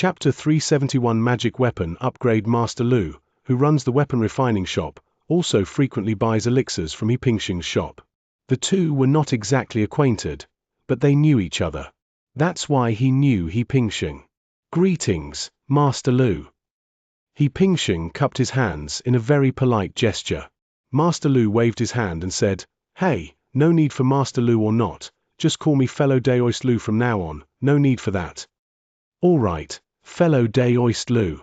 Chapter 371 Magic Weapon Upgrade. Master Lu, who runs the weapon refining shop, also frequently buys elixirs from He Pingxing's shop. The two were not exactly acquainted, but they knew each other. That's why he knew He Pingxing. Greetings, Master Lu. He Pingxing cupped his hands in a very polite gesture. Master Lu waved his hand and said, "Hey, no need for Master Lu or not, just call me Fellow Daoist Lu from now on, no need for that." "All right, Fellow Daoist Lu."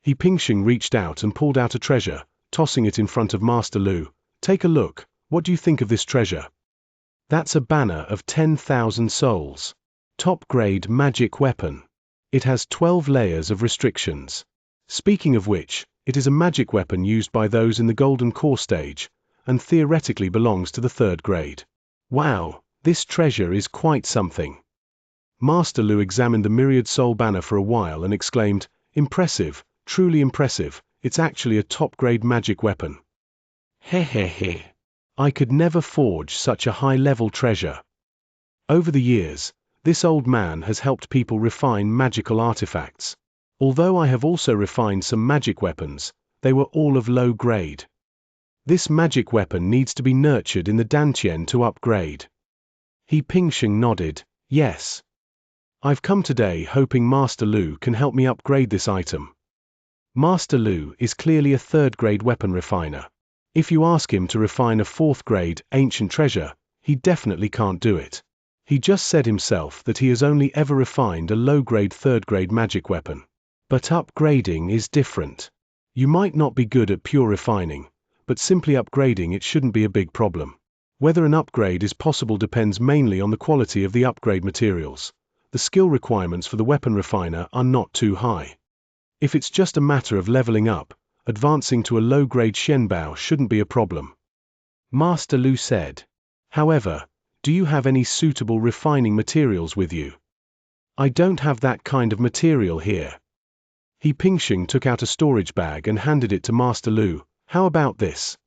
He Pingxing reached out and pulled out a treasure, tossing it in front of Master Lu. "Take a look, what do you think of this treasure?" "That's a banner of 10,000 souls. Top-grade magic weapon. It has 12 layers of restrictions. Speaking of which, it is a magic weapon used by those in the Golden Core stage, and theoretically belongs to the 3rd grade. Wow, this treasure is quite something." Master Lu examined the myriad soul banner for a while and exclaimed, "Impressive, truly impressive, it's actually a top-grade magic weapon. Hehehe. I could never forge such a high-level treasure." Over the years, this old man has helped people refine magical artifacts. Although I have also refined some magic weapons, they were all of low grade. This magic weapon needs to be nurtured in the Dantian to upgrade. He Pingxing nodded, "Yes. I've come today hoping Master Lu can help me upgrade this item." Master Lu is clearly a 3rd grade weapon refiner. If you ask him to refine a 4th grade ancient treasure, he definitely can't do it. He just said himself that he has only ever refined a low-grade 3rd grade magic weapon. But upgrading is different. You might not be good at pure refining, but simply upgrading it shouldn't be a big problem. Whether an upgrade is possible depends mainly on the quality of the upgrade materials. The skill requirements for the weapon refiner are not too high. If it's just a matter of leveling up, advancing to a low-grade Shenbao shouldn't be a problem. Master Lu said. "However, do you have any suitable refining materials with you?" "I don't have that kind of material here." He Pingxing took out a storage bag and handed it to Master Lu. "How about this?"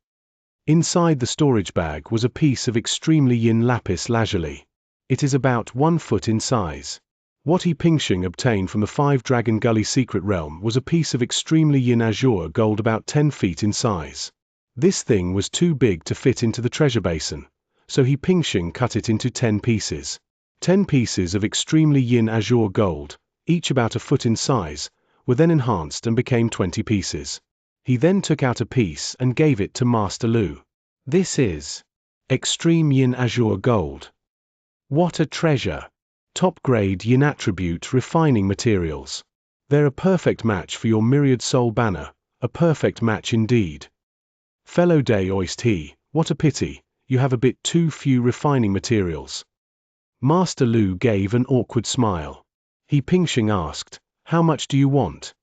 Inside the storage bag was a piece of extremely yin lapis lazuli. It is about 1 foot in size. What He Pingxing obtained from the 5 Dragon Gully secret realm was a piece of extremely yin azure gold about 10 feet in size. This thing was too big to fit into the treasure basin, so He Pingxing cut it into 10 pieces. 10 pieces of extremely yin azure gold, each about a foot in size, were then enhanced and became 20 pieces. He then took out a piece and gave it to Master Lu. "This is extreme yin azure gold. What a treasure! Top-grade yin attribute refining materials. They're a perfect match for your myriad soul banner, a perfect match indeed. Fellow Daoist He, what a pity, you have a bit too few refining materials." Master Lu gave an awkward smile. He Pingxing asked, "How much do you want?"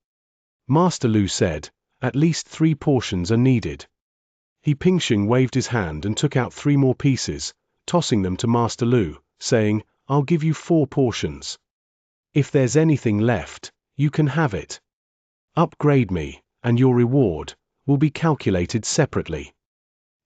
Master Lu said, "At least 3 portions are needed." He Pingxing waved his hand and took out 3 more pieces, tossing them to Master Lu, saying, "I'll give you 4 portions. If there's anything left, you can have it. Upgrade me, and your reward will be calculated separately."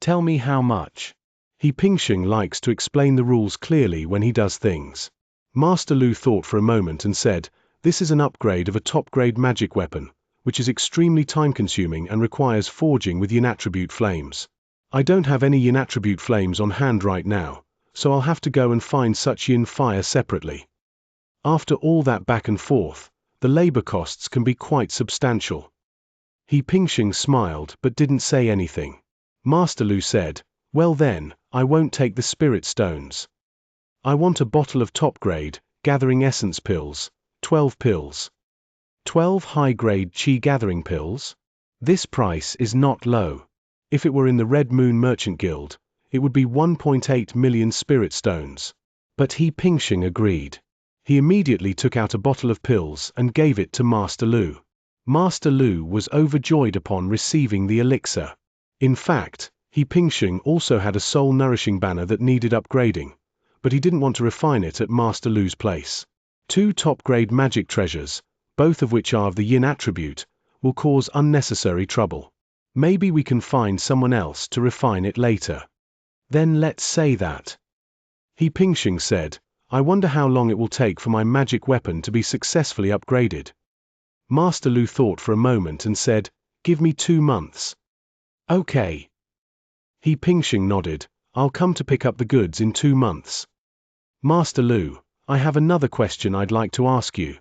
"Tell me how much." He Pingxing likes to explain the rules clearly when he does things. Master Lu thought for a moment and said, "This is an upgrade of a top-grade magic weapon, which is extremely time-consuming and requires forging with yin attribute flames. I don't have any yin attribute flames on hand right now, so I'll have to go and find such yin fire separately. After all that back and forth, the labor costs can be quite substantial." He Pingxing smiled but didn't say anything. Master Lu said, "Well then, I won't take the spirit stones. I want a bottle of top-grade, gathering essence pills, 12 pills. 12 high-grade chi gathering pills? This price is not low. If it were in the Red Moon Merchant Guild, it would be 1.8 million spirit stones." But He Pingxing agreed. He immediately took out a bottle of pills and gave it to Master Lu. Master Lu was overjoyed upon receiving the elixir. In fact, He Pingxing also had a soul-nourishing banner that needed upgrading, but he didn't want to refine it at Master Lu's place. 2 top-grade magic treasures, both of which are of the yin attribute, will cause unnecessary trouble. Maybe we can find someone else to refine it later. "Then let's say that." He Pingxing said, I wonder how long it will take for my magic weapon to be successfully upgraded. Master Lu thought for a moment and said, "Give me 2 months." "Okay." He Pingxing nodded. "I'll come to pick up the goods in 2 months." "Master Lu, I have another question I'd like to ask you."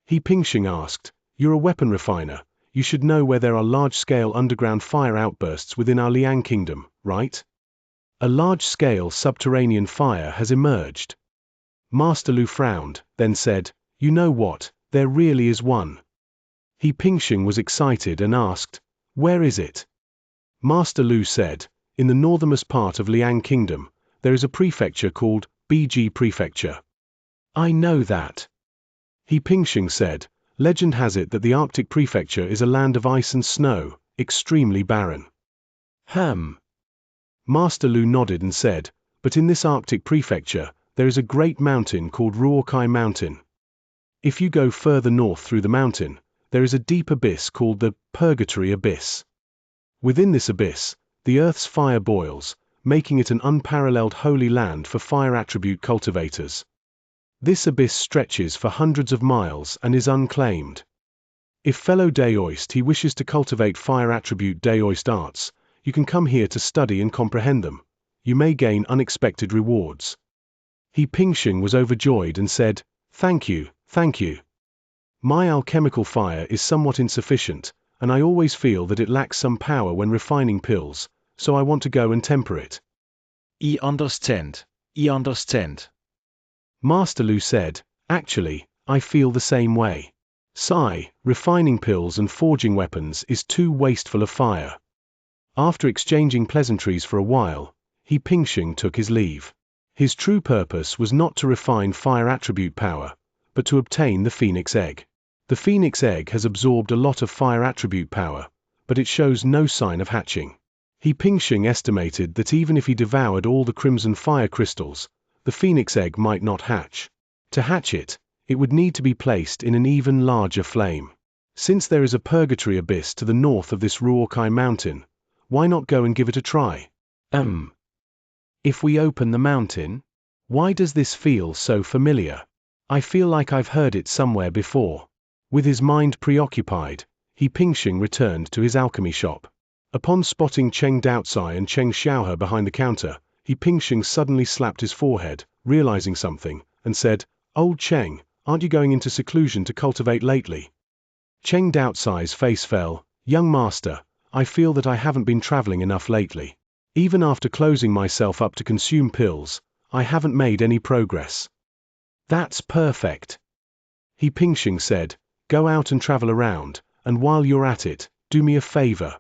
He Pingxing asked. "You're a weapon refiner. You should know where there are large-scale underground fire outbursts within our Liang kingdom, right?" "A large-scale subterranean fire has emerged." Master Lu frowned, then said, "You know what, there really is one." He Pingxing was excited and asked, "Where is it?" Master Lu said, "In the northernmost part of Liang Kingdom, there is a prefecture called BG Prefecture." "I know that." He Pingxing said, "Legend has it that the Arctic Prefecture is a land of ice and snow, extremely barren." Master Lu nodded and said, "But in this Arctic Prefecture, there is a great mountain called Ruokai Mountain. If you go further north through the mountain, there is a deep abyss called the Purgatory Abyss. Within this abyss, the earth's fire boils, making it an unparalleled holy land for fire attribute cultivators. This abyss stretches for hundreds of miles and is unclaimed. If fellow Daoist he wishes to cultivate fire attribute Daoist arts, you can come here to study and comprehend them. You may gain unexpected rewards." He Pingxing was overjoyed and said, "Thank you, thank you. My alchemical fire is somewhat insufficient, and I always feel that it lacks some power when refining pills, so I want to go and temper it." I understand. Master Lu said, "Actually, I feel the same way. Refining pills and forging weapons is too wasteful of fire." After exchanging pleasantries for a while, He Pingxing took his leave. His true purpose was not to refine fire attribute power, but to obtain the Phoenix Egg. The Phoenix Egg has absorbed a lot of fire attribute power, but it shows no sign of hatching. He Pingxing estimated that even if he devoured all the crimson fire crystals, the Phoenix Egg might not hatch. To hatch it, it would need to be placed in an even larger flame. Since there is a purgatory abyss to the north of this Ruokai mountain, why not go and give it a try? If we open the mountain? Why does this feel so familiar? I feel like I've heard it somewhere before. With his mind preoccupied, He Pingxing returned to his alchemy shop. Upon spotting Cheng Daotsai and Cheng Xiaohe behind the counter, He Pingxing suddenly slapped his forehead, realizing something, and said, "Old Cheng, aren't you going into seclusion to cultivate lately?" Cheng Daotsai's face fell. "Young master, I feel that I haven't been traveling enough lately. Even after closing myself up to consume pills, I haven't made any progress." "That's perfect," He Pingxing said. "Go out and travel around, and while you're at it, do me a favor."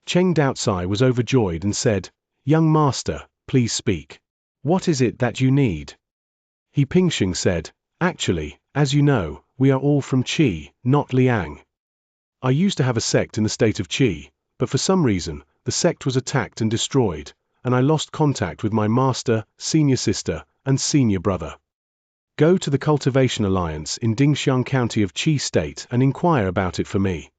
Cheng Daotsai was overjoyed and said, "Young master, please speak. What is it that you need?" He Pingxing said, "Actually, as you know, we are all from Qi, not Liang. I used to have a sect in the state of Qi, but for some reason, the sect was attacked and destroyed, and I lost contact with my master, senior sister, and senior brother. Go to the Cultivation Alliance in Dingxiang County of Qi State and inquire about it for me."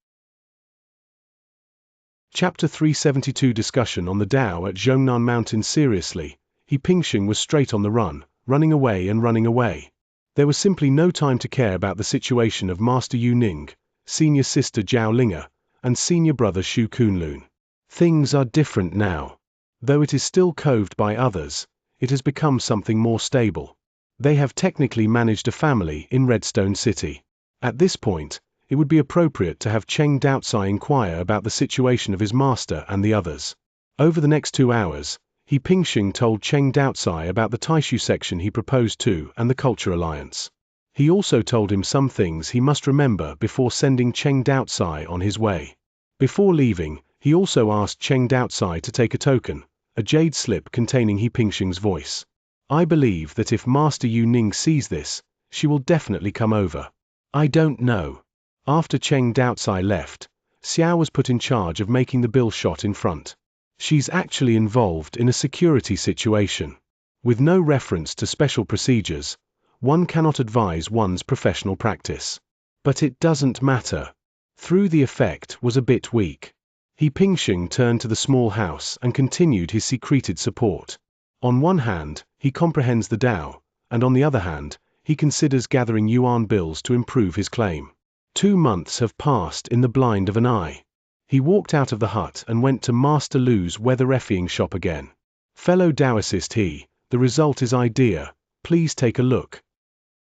Chapter 372 Discussion on the Dao at Zhongnan Mountain. Seriously, He Pingxing was straight on the run, running away and running away. There was simply no time to care about the situation of Master Yu Ning, senior sister Zhao Linga, and senior brother Shu Kunlun. Things are different now. Though it is still coved by others, it has become something more stable. They have technically managed a family in Redstone City. At this point, it would be appropriate to have Cheng Daotsai inquire about the situation of his master and the others. Over the next 2 hours, He Pingxing told Cheng Daotsai about the Taishu section he proposed to and the Culture Alliance. He also told him some things he must remember before sending Cheng Daotsai on his way. Before leaving, he also asked Cheng Daotsai to take a token, a jade slip containing He Pingxing's voice. "I believe that if Master Yu Ning sees this, she will definitely come over." "I don't know." After Cheng Daotsai left, Xiao was put in charge of making the bill shot in front. She's actually involved in a security situation. With no reference to special procedures, one cannot advise one's professional practice. But it doesn't matter. Through the effect was a bit weak. He Pingxing turned to the small house and continued his secreted support. On one hand, he comprehends the Dao, and on the other hand, he considers gathering yuan bills to improve his claim. 2 months have passed in the blind of an eye. He walked out of the hut and went to Master Lu's weather effing shop again. Fellow Taoist he, the result is idea, please take a look.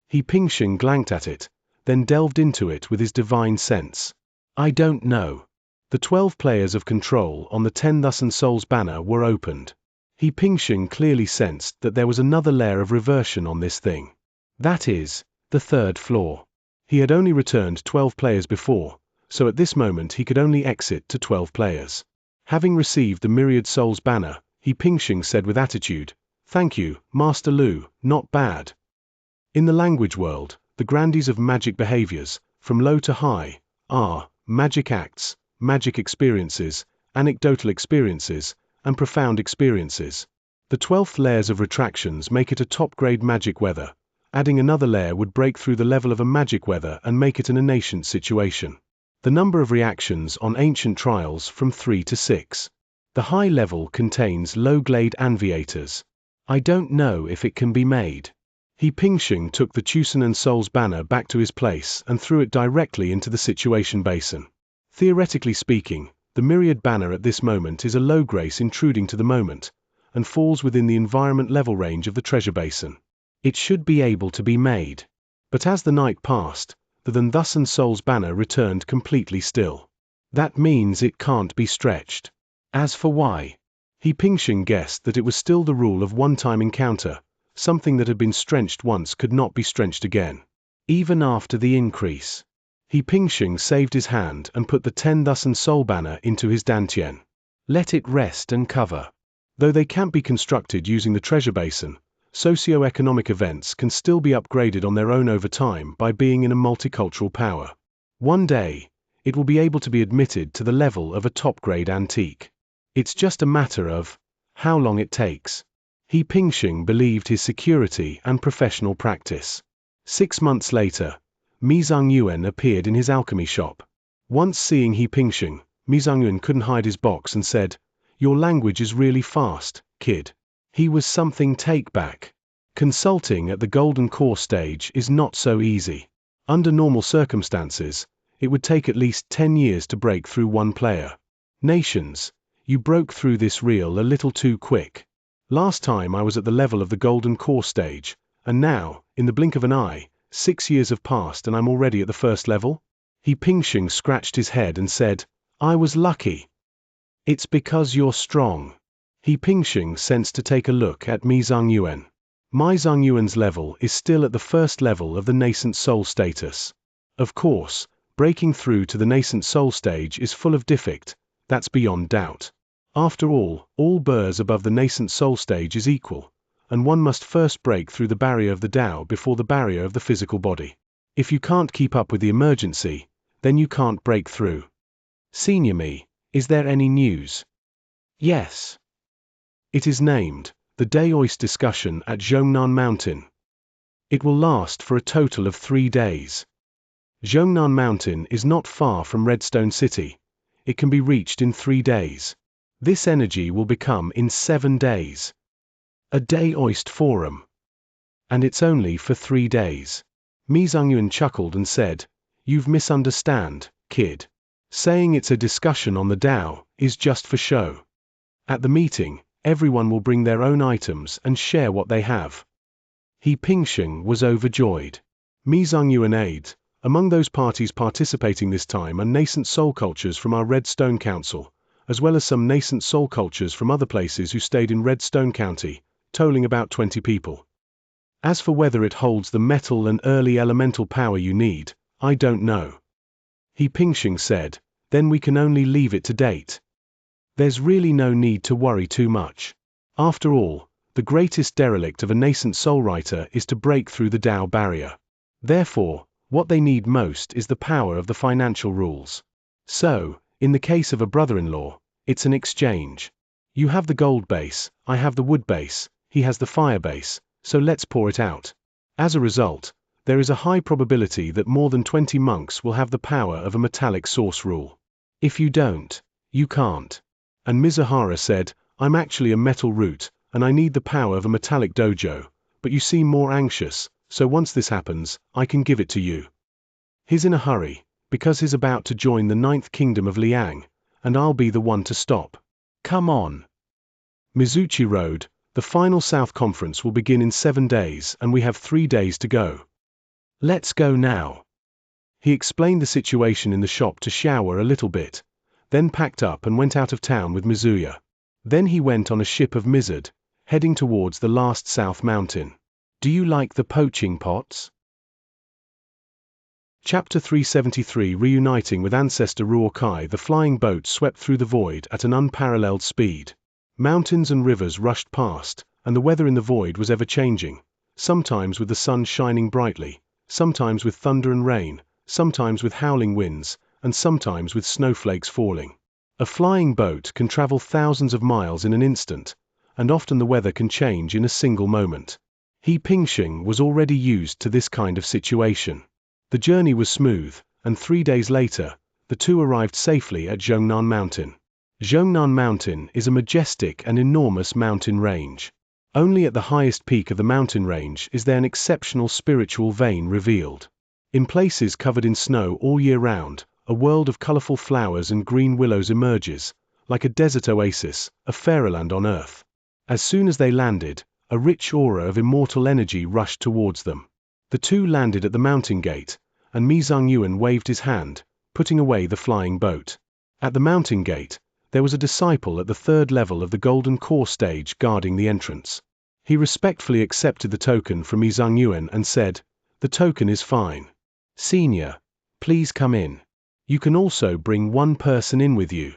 He Pingxing glanced at it, then delved into it with his divine sense. I don't know. The 12 players of control on the 10,000 souls banner were opened. He Pingxing clearly sensed that there was another layer of reversion on this thing. That is, the 3rd floor. He had only returned 12 players before, so at this moment he could only exit to 12 players. Having received the myriad souls banner, he Pingxing said with attitude, "Thank you, Master Lu, not bad." In the language world, the grandees of magic behaviors, from low to high, are magic acts, magic experiences, anecdotal experiences, and profound experiences. The 12th layers of retractions make it a top-grade magic weather. Adding another layer would break through the level of a magic weather and make it an ancient situation. The number of reactions on ancient trials from 3 to 6. The high level contains low-grade anviators. I don't know if it can be made. He Pingxing took the Chusan and Souls banner back to his place and threw it directly into the situation basin. Theoretically speaking, the myriad banner at this moment is a low grace intruding to the moment, and falls within the environment level range of the treasure basin. It should be able to be made. But as the night passed, the thus and Souls banner returned completely still. That means it can't be stretched. As for why, he Pingxing guessed that it was still the rule of one-time encounter. Something that had been stretched once could not be stretched again. Even after the increase. He Pingxing saved his hand and put the 10,000 soul banner into his dantian. Let it rest and cover. Though they can't be constructed using the treasure basin, socio-economic events can still be upgraded on their own over time by being in a multicultural power. One day, it will be able to be admitted to the level of a top-grade antique. It's just a matter of how long it takes. He Pingxing believed his security and professional practice. 6 months later, Mi Zhongyuan appeared in his alchemy shop. Once seeing He Pingxing, Mi Zhongyuan couldn't hide his box and said, "Your language is really fast, kid." He was something take back. Consulting at the golden core stage is not so easy. Under normal circumstances, it would take at least 10 years to break through one player. Nations, you broke through this reel a little too quick. Last time I was at the level of the golden core stage, and now, in the blink of an eye, 6 years have passed and I'm already at the 1st level? He Pingxing scratched his head and said, I was lucky. It's because you're strong. He Pingxing sensed to take a look at Mi Zhongyuan. Mi Zhongyuan's level is still at the 1st level of the nascent soul status. Of course, breaking through to the nascent soul stage is full of defect, that's beyond doubt. After all burrs above the nascent soul stage is equal, and one must first break through the barrier of the Tao before the barrier of the physical body. If you can't keep up with the emergency, then you can't break through. Senior Me, is there any news? Yes. It is named, the Daoist discussion at Zhongnan Mountain. It will last for a total of 3 days. Zhongnan Mountain is not far from Redstone City. It can be reached in 3 days. This energy will become in 7 days. A Daoist forum. And it's only for 3 days. Mi Zhongyuan chuckled and said, You've misunderstand, kid. Saying it's a discussion on the Tao is just for show. At the meeting, everyone will bring their own items and share what they have. He Pingxing was overjoyed. Mi Zhongyuan aids, among those parties participating this time are nascent soul cultures from our Redstone Council, as well as some nascent soul cultures from other places who stayed in Redstone County, totaling about 20 people. As for whether it holds the metal and early elemental power you need, I don't know. He Pingxing said, then we can only leave it to date. There's really no need to worry too much. After all, the greatest derelict of a nascent soul writer is to break through the Tao barrier. Therefore, what they need most is the power of the financial rules. So, in the case of a brother-in-law, it's an exchange. You have the gold base, I have the wood base, he has the fire base, so let's pour it out. As a result, there is a high probability that more than 20 monks will have the power of a metallic source rule. If you don't, you can't. And Mizuhara said, I'm actually a metal root, and I need the power of a metallic dojo, but you seem more anxious, so once this happens, I can give it to you. He's in a hurry, because he's about to join the 9th Kingdom of Liang, and I'll be the one to stop. Come on. Mizuchi Road, the final South Conference will begin in 7 days and we have 3 days to go. Let's go now. He explained the situation in the shop to Xiaowa a little bit, then packed up and went out of town with Mizuya. Then he went on a ship of Mizard, heading towards the last South Mountain. Do you like the poaching pots? Chapter 373. Reuniting with ancestor Ruokai. The flying boat swept through the void at an unparalleled speed. Mountains and rivers rushed past, and the weather in the void was ever-changing, sometimes with the sun shining brightly, sometimes with thunder and rain, sometimes with howling winds, and sometimes with snowflakes falling. A flying boat can travel thousands of miles in an instant, and often the weather can change in a single moment. He Pingxing was already used to this kind of situation. The journey was smooth, and 3 days later, the two arrived safely at Zhongnan Mountain. Zhongnan Mountain is a majestic and enormous mountain range. Only at the highest peak of the mountain range is there an exceptional spiritual vein revealed. In places covered in snow all year round, a world of colorful flowers and green willows emerges, like a desert oasis, a fairyland on earth. As soon as they landed, a rich aura of immortal energy rushed towards them. The two landed at the mountain gate, and Mi Zhongyuan waved his hand, putting away the flying boat. At the mountain gate, there was a disciple at the 3rd level of the Golden Core stage guarding the entrance. He respectfully accepted the token from Mi Zhongyuan and said, "The token is fine. Senior, please come in. You can also bring one person in with you."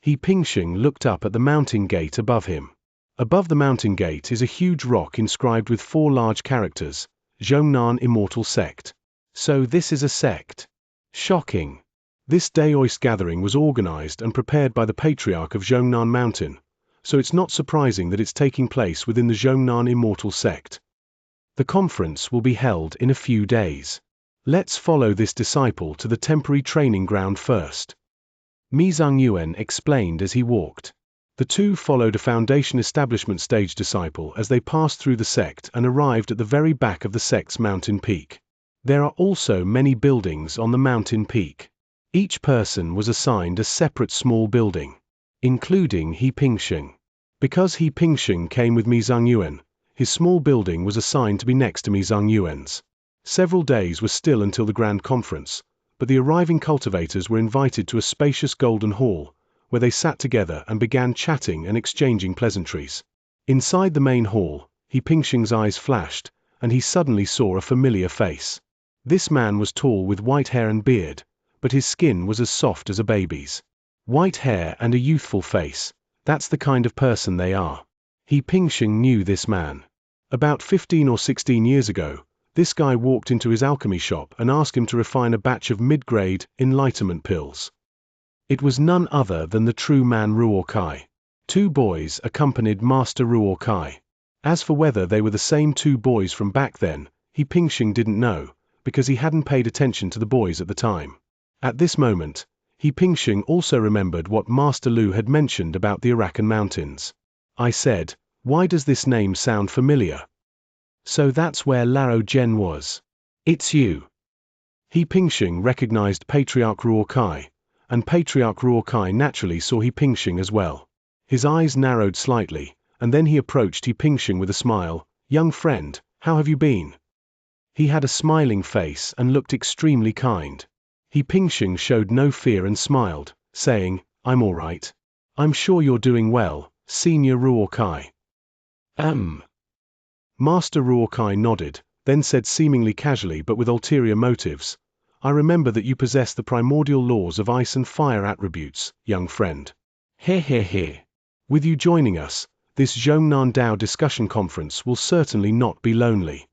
He Pingxing looked up at the mountain gate above him. Above the mountain gate is a huge rock inscribed with 4 large characters, Zhongnan Immortal Sect. So this is a sect. Shocking. This Daoist gathering was organized and prepared by the Patriarch of Zhongnan Mountain, so it's not surprising that it's taking place within the Zhongnan Immortal Sect. The conference will be held in a few days. Let's follow this disciple to the temporary training ground first. Mi Zhongyuan explained as he walked. The two followed a foundation establishment stage disciple as they passed through the sect and arrived at the very back of the sect's mountain peak. There are also many buildings on the mountain peak. Each person was assigned a separate small building, including He Pingxing. Because He Pingxing came with Mi Zhongyuan, his small building was assigned to be next to Mi Zhongyuan's. Several days were still until the grand conference, but the arriving cultivators were invited to a spacious golden hall, where they sat together and began chatting and exchanging pleasantries. Inside the main hall, He Pingxing's eyes flashed, and he suddenly saw a familiar face. This man was tall with white hair and beard, but his skin was as soft as a baby's. White hair and a youthful face, that's the kind of person they are. He Pingxing knew this man. About 15 or 16 years ago, this guy walked into his alchemy shop and asked him to refine a batch of mid-grade enlightenment pills. It was none other than the true man Ruokai. 2 boys accompanied Master Ruokai. As for whether they were the same 2 boys from back then, He Pingxing didn't know, because he hadn't paid attention to the boys at the time. At this moment, He Pingxing also remembered what Master Lu had mentioned about the Arakan Mountains. I said, "Why does this name sound familiar?" So that's where Lao Zhen was. It's you. He Pingxing recognized Patriarch Ruokai, and Patriarch Ruokai naturally saw He Pingxing as well. His eyes narrowed slightly, and then he approached He Pingxing with a smile. "Young friend, how have you been?" He had a smiling face and looked extremely kind. He Pingxing showed no fear and smiled, saying, "I'm all right. I'm sure you're doing well, Senior Ruokai." Master Ruokai nodded, then said seemingly casually but with ulterior motives, "I remember that you possess the primordial laws of ice and fire attributes, young friend. He. With you joining us, this Zhongnan Dao discussion conference will certainly not be lonely."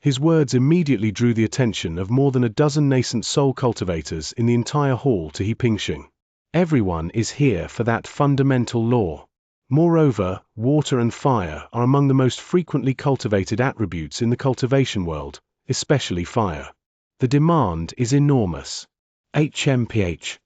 His words immediately drew the attention of more than a dozen nascent soul cultivators in the entire hall to He Pingxing. Everyone is here for that fundamental law. Moreover, water and fire are among the most frequently cultivated attributes in the cultivation world, especially fire. The demand is enormous. HMPH.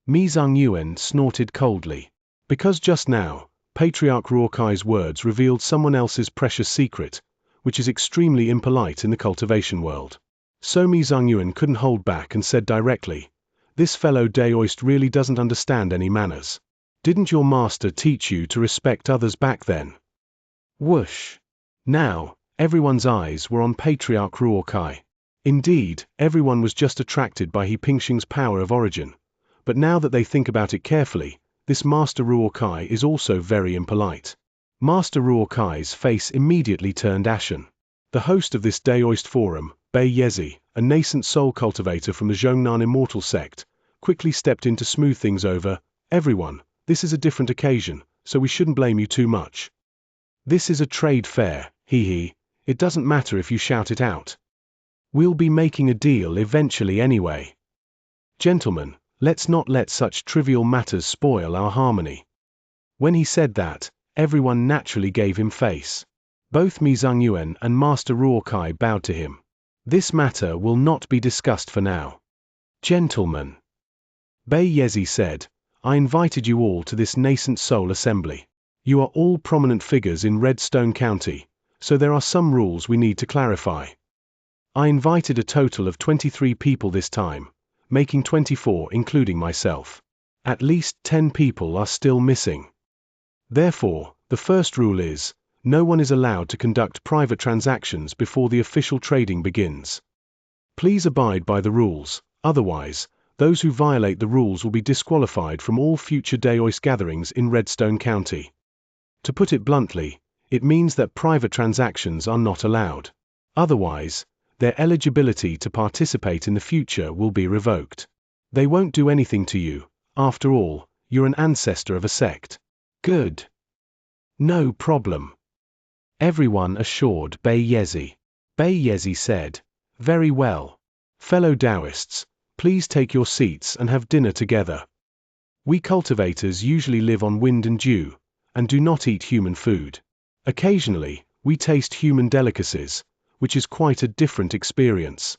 Mi Zhongyuan snorted coldly. Because just now, Patriarch Ruokai's words revealed someone else's precious secret, which is extremely impolite in the cultivation world. So Mi Zhongyuan couldn't hold back and said directly, "This fellow Daoist really doesn't understand any manners. Didn't your master teach you to respect others back then?" Whoosh! Now, everyone's eyes were on Patriarch Ruokai. Indeed, everyone was just attracted by He Pingxing's power of origin. But now that they think about it carefully, this Master Ruokai is also very impolite. Master Ruokai's face immediately turned ashen. The host of this Daoist forum, Bei Yezi, a nascent soul cultivator from the Zhongnan Immortal sect, quickly stepped in to smooth things over. "Everyone, this is a different occasion, so we shouldn't blame you too much. This is a trade fair, hee. It doesn't matter if you shout it out. We'll be making a deal eventually anyway. Gentlemen, let's not let such trivial matters spoil our harmony." When he said that, everyone naturally gave him face. Both Mi Zhongyuan and Master Ruokai bowed to him. "This matter will not be discussed for now. Gentlemen," Bei Yezi said, "I invited you all to this nascent soul assembly. You are all prominent figures in Redstone County, so there are some rules we need to clarify. I invited a total of 23 people this time, making 24 including myself. At least 10 people are still missing. Therefore, the first rule is, no one is allowed to conduct private transactions before the official trading begins. Please abide by the rules, otherwise, those who violate the rules will be disqualified from all future Daoist gatherings in Redstone County. To put it bluntly, it means that private transactions are not allowed. Otherwise, their eligibility to participate in the future will be revoked. They won't do anything to you. After all, you're an ancestor of a sect." "Good. No problem," everyone assured Bei Yezi. Bei Yezi said, "Very well. Fellow Taoists, please take your seats and have dinner together. We cultivators usually live on wind and dew, and do not eat human food. Occasionally, we taste human delicacies, which is quite a different experience."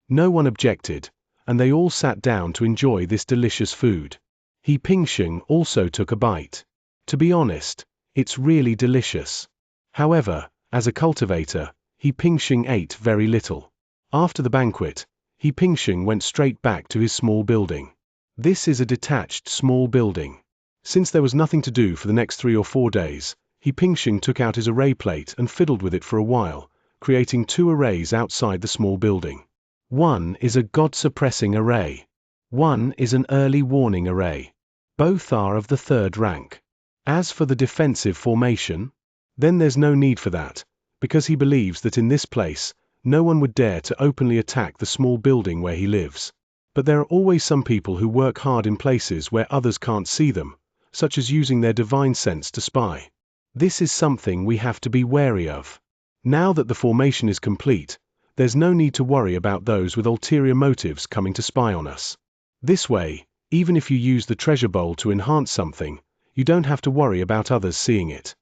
No one objected, and they all sat down to enjoy this delicious food. He Pingxing also took a bite. To be honest, it's really delicious. However, as a cultivator, He Pingxing ate very little. After the banquet, He Pingxing went straight back to his small building. This is a detached small building. Since there was nothing to do for the next 3 or 4 days, He Pingxing took out his array plate and fiddled with it for a while, creating 2 arrays outside the small building. One is a God-suppressing array. One is an early warning array. Both are of the 3rd rank. As for the defensive formation, then there's no need for that, because he believes that in this place, no one would dare to openly attack the small building where he lives. But there are always some people who work hard in places where others can't see them, such as using their divine sense to spy. This is something we have to be wary of. Now that the formation is complete, there's no need to worry about those with ulterior motives coming to spy on us. This way, even if you use the treasure bowl to enhance something, you don't have to worry about others seeing it.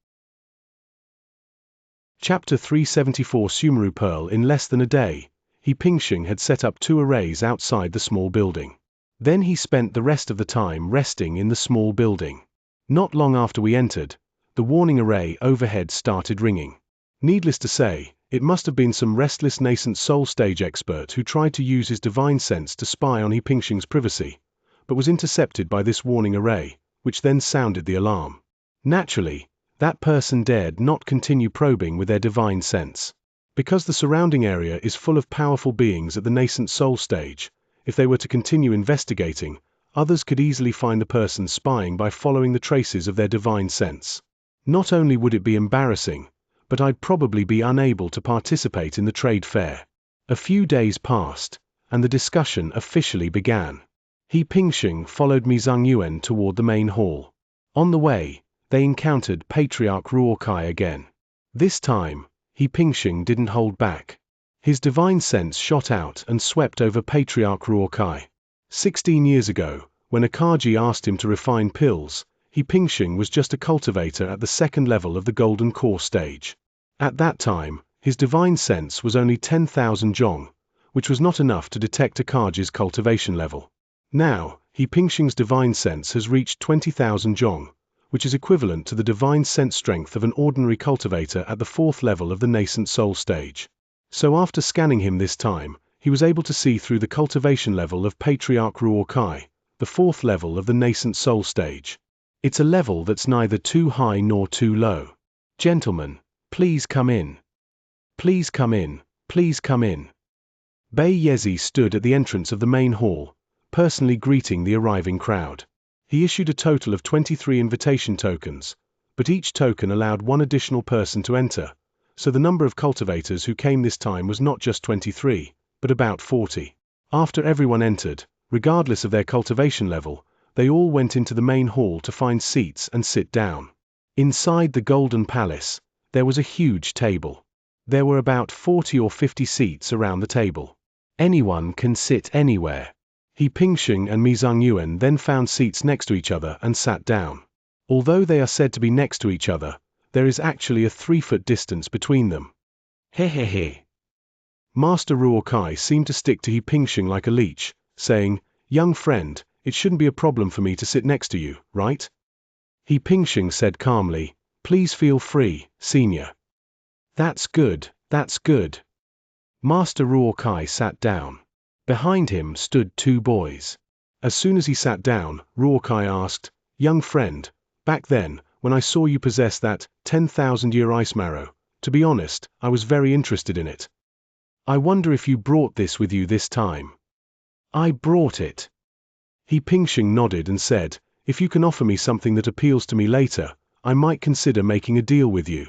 Chapter 374 Sumeru Pearl. In less than a day, He Pingxing had set up 2 arrays outside the small building. Then he spent the rest of the time resting in the small building. Not long after we entered, the warning array overhead started ringing. Needless to say, it must have been some restless nascent soul stage expert who tried to use his divine sense to spy on He Pingxing's privacy, but was intercepted by this warning array, which then sounded the alarm. Naturally, that person dared not continue probing with their divine sense. Because the surrounding area is full of powerful beings at the nascent soul stage, if they were to continue investigating, others could easily find the person spying by following the traces of their divine sense. Not only would it be embarrassing, but I'd probably be unable to participate in the trade fair. A few days passed, and the discussion officially began. He Pingxing followed Mi Zhongyuan toward the main hall. On the way, they encountered Patriarch Ruokai again. This time, He Pingxing didn't hold back. His divine sense shot out and swept over Patriarch Ruokai. 16 years ago, when Akaji asked him to refine pills, He Pingxing was just a cultivator at the 2nd level of the Golden Core stage. At that time, his divine sense was only 10,000 zhong, which was not enough to detect Akaji's cultivation level. Now, He Pingxing's divine sense has reached 20,000 zhong, which is equivalent to the divine sense strength of an ordinary cultivator at the 4th level of the nascent soul stage. So after scanning him this time, he was able to see through the cultivation level of Patriarch Ruokai, the 4th level of the nascent soul stage. It's a level that's neither too high nor too low. Gentlemen, please come in. Please come in, please come in. Bei Yezi stood at the entrance of the main hall, personally greeting the arriving crowd. He issued a total of 23 invitation tokens, but each token allowed one additional person to enter, so the number of cultivators who came this time was not just 23, but about 40. After everyone entered, regardless of their cultivation level, they all went into the main hall to find seats and sit down. Inside the Golden Palace, there was a huge table. There were about 40 or 50 seats around the table. Anyone can sit anywhere. He Pingxing and Mi Zhangyuan then found seats next to each other and sat down. Although they are said to be next to each other, there is actually a 3-foot distance between them. Hehehe. Master Ruokai seemed to stick to He Pingxing like a leech, saying, "Young friend, it shouldn't be a problem for me to sit next to you, right?" He Pingxing said calmly, "Please feel free, senior." That's good, that's good. Master Ruokai sat down. Behind him stood 2 boys. As soon as he sat down, Ruokai asked, "Young friend, back then, when I saw you possess that 10,000-year ice marrow, to be honest, I was very interested in it. I wonder if you brought this with you this time." "I brought it." He Pingxing nodded and said, "If you can offer me something that appeals to me later, I might consider making a deal with you."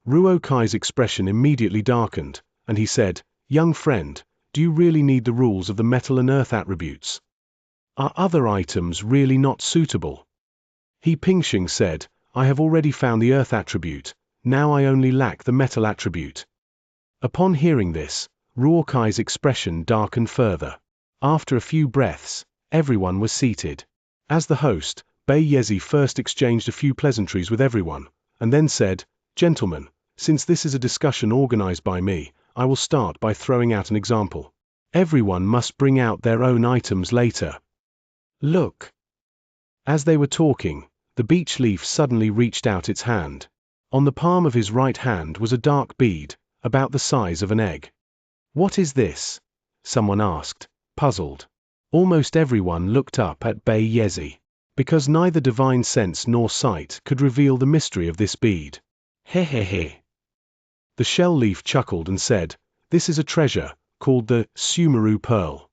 Ruokai's expression immediately darkened, and he said, "Young friend, do you really need the rules of the metal and earth attributes? Are other items really not suitable?" He Pingxing said, "I have already found the earth attribute, now I only lack the metal attribute." Upon hearing this, Ruokai's expression darkened further. After a few breaths, everyone was seated. As the host, Bei Yezi first exchanged a few pleasantries with everyone, and then said, "Gentlemen, since this is a discussion organized by me, I will start by throwing out an example. Everyone must bring out their own items later. Look." As they were talking, the beech leaf suddenly reached out its hand. On the palm of his right hand was a dark bead, about the size of an egg. "What is this?" someone asked, puzzled. Almost everyone looked up at Bei Yezi, because neither divine sense nor sight could reveal the mystery of this bead. Hehehe. The shell leaf chuckled and said, "This is a treasure, called the Sumeru Pearl."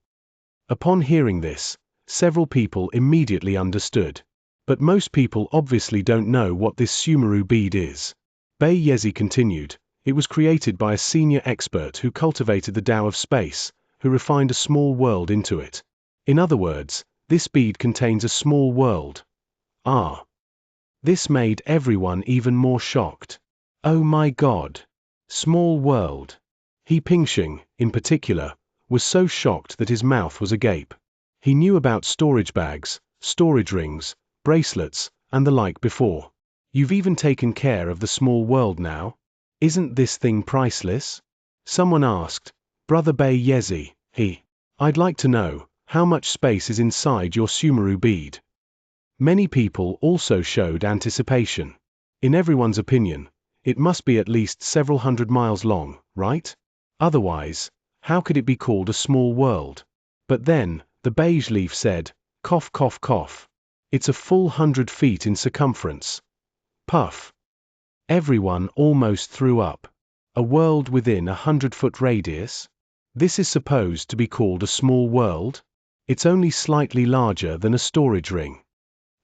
Upon hearing this, several people immediately understood. But most people obviously don't know what this Sumeru bead is. Bei Yezi continued, "It was created by a senior expert who cultivated the Tao of space, who refined a small world into it. In other words, this bead contains a small world." Ah. This made everyone even more shocked. Oh my God. Small world. He Pingxing, in particular, was so shocked that his mouth was agape. He knew about storage bags, storage rings, bracelets, and the like before. You've even taken care of the small world now? Isn't this thing priceless? Someone asked, "Brother Bei Yezi, I'd like to know, how much space is inside your Sumeru bead?" Many people also showed anticipation. In everyone's opinion, it must be at least several hundred miles long, right? Otherwise, how could it be called a small world? But then, the beige leaf said, "Cough, cough, cough. It's a full 100 feet in circumference." Puff. Everyone almost threw up. A world within a 100-foot radius? This is supposed to be called a small world? It's only slightly larger than a storage ring.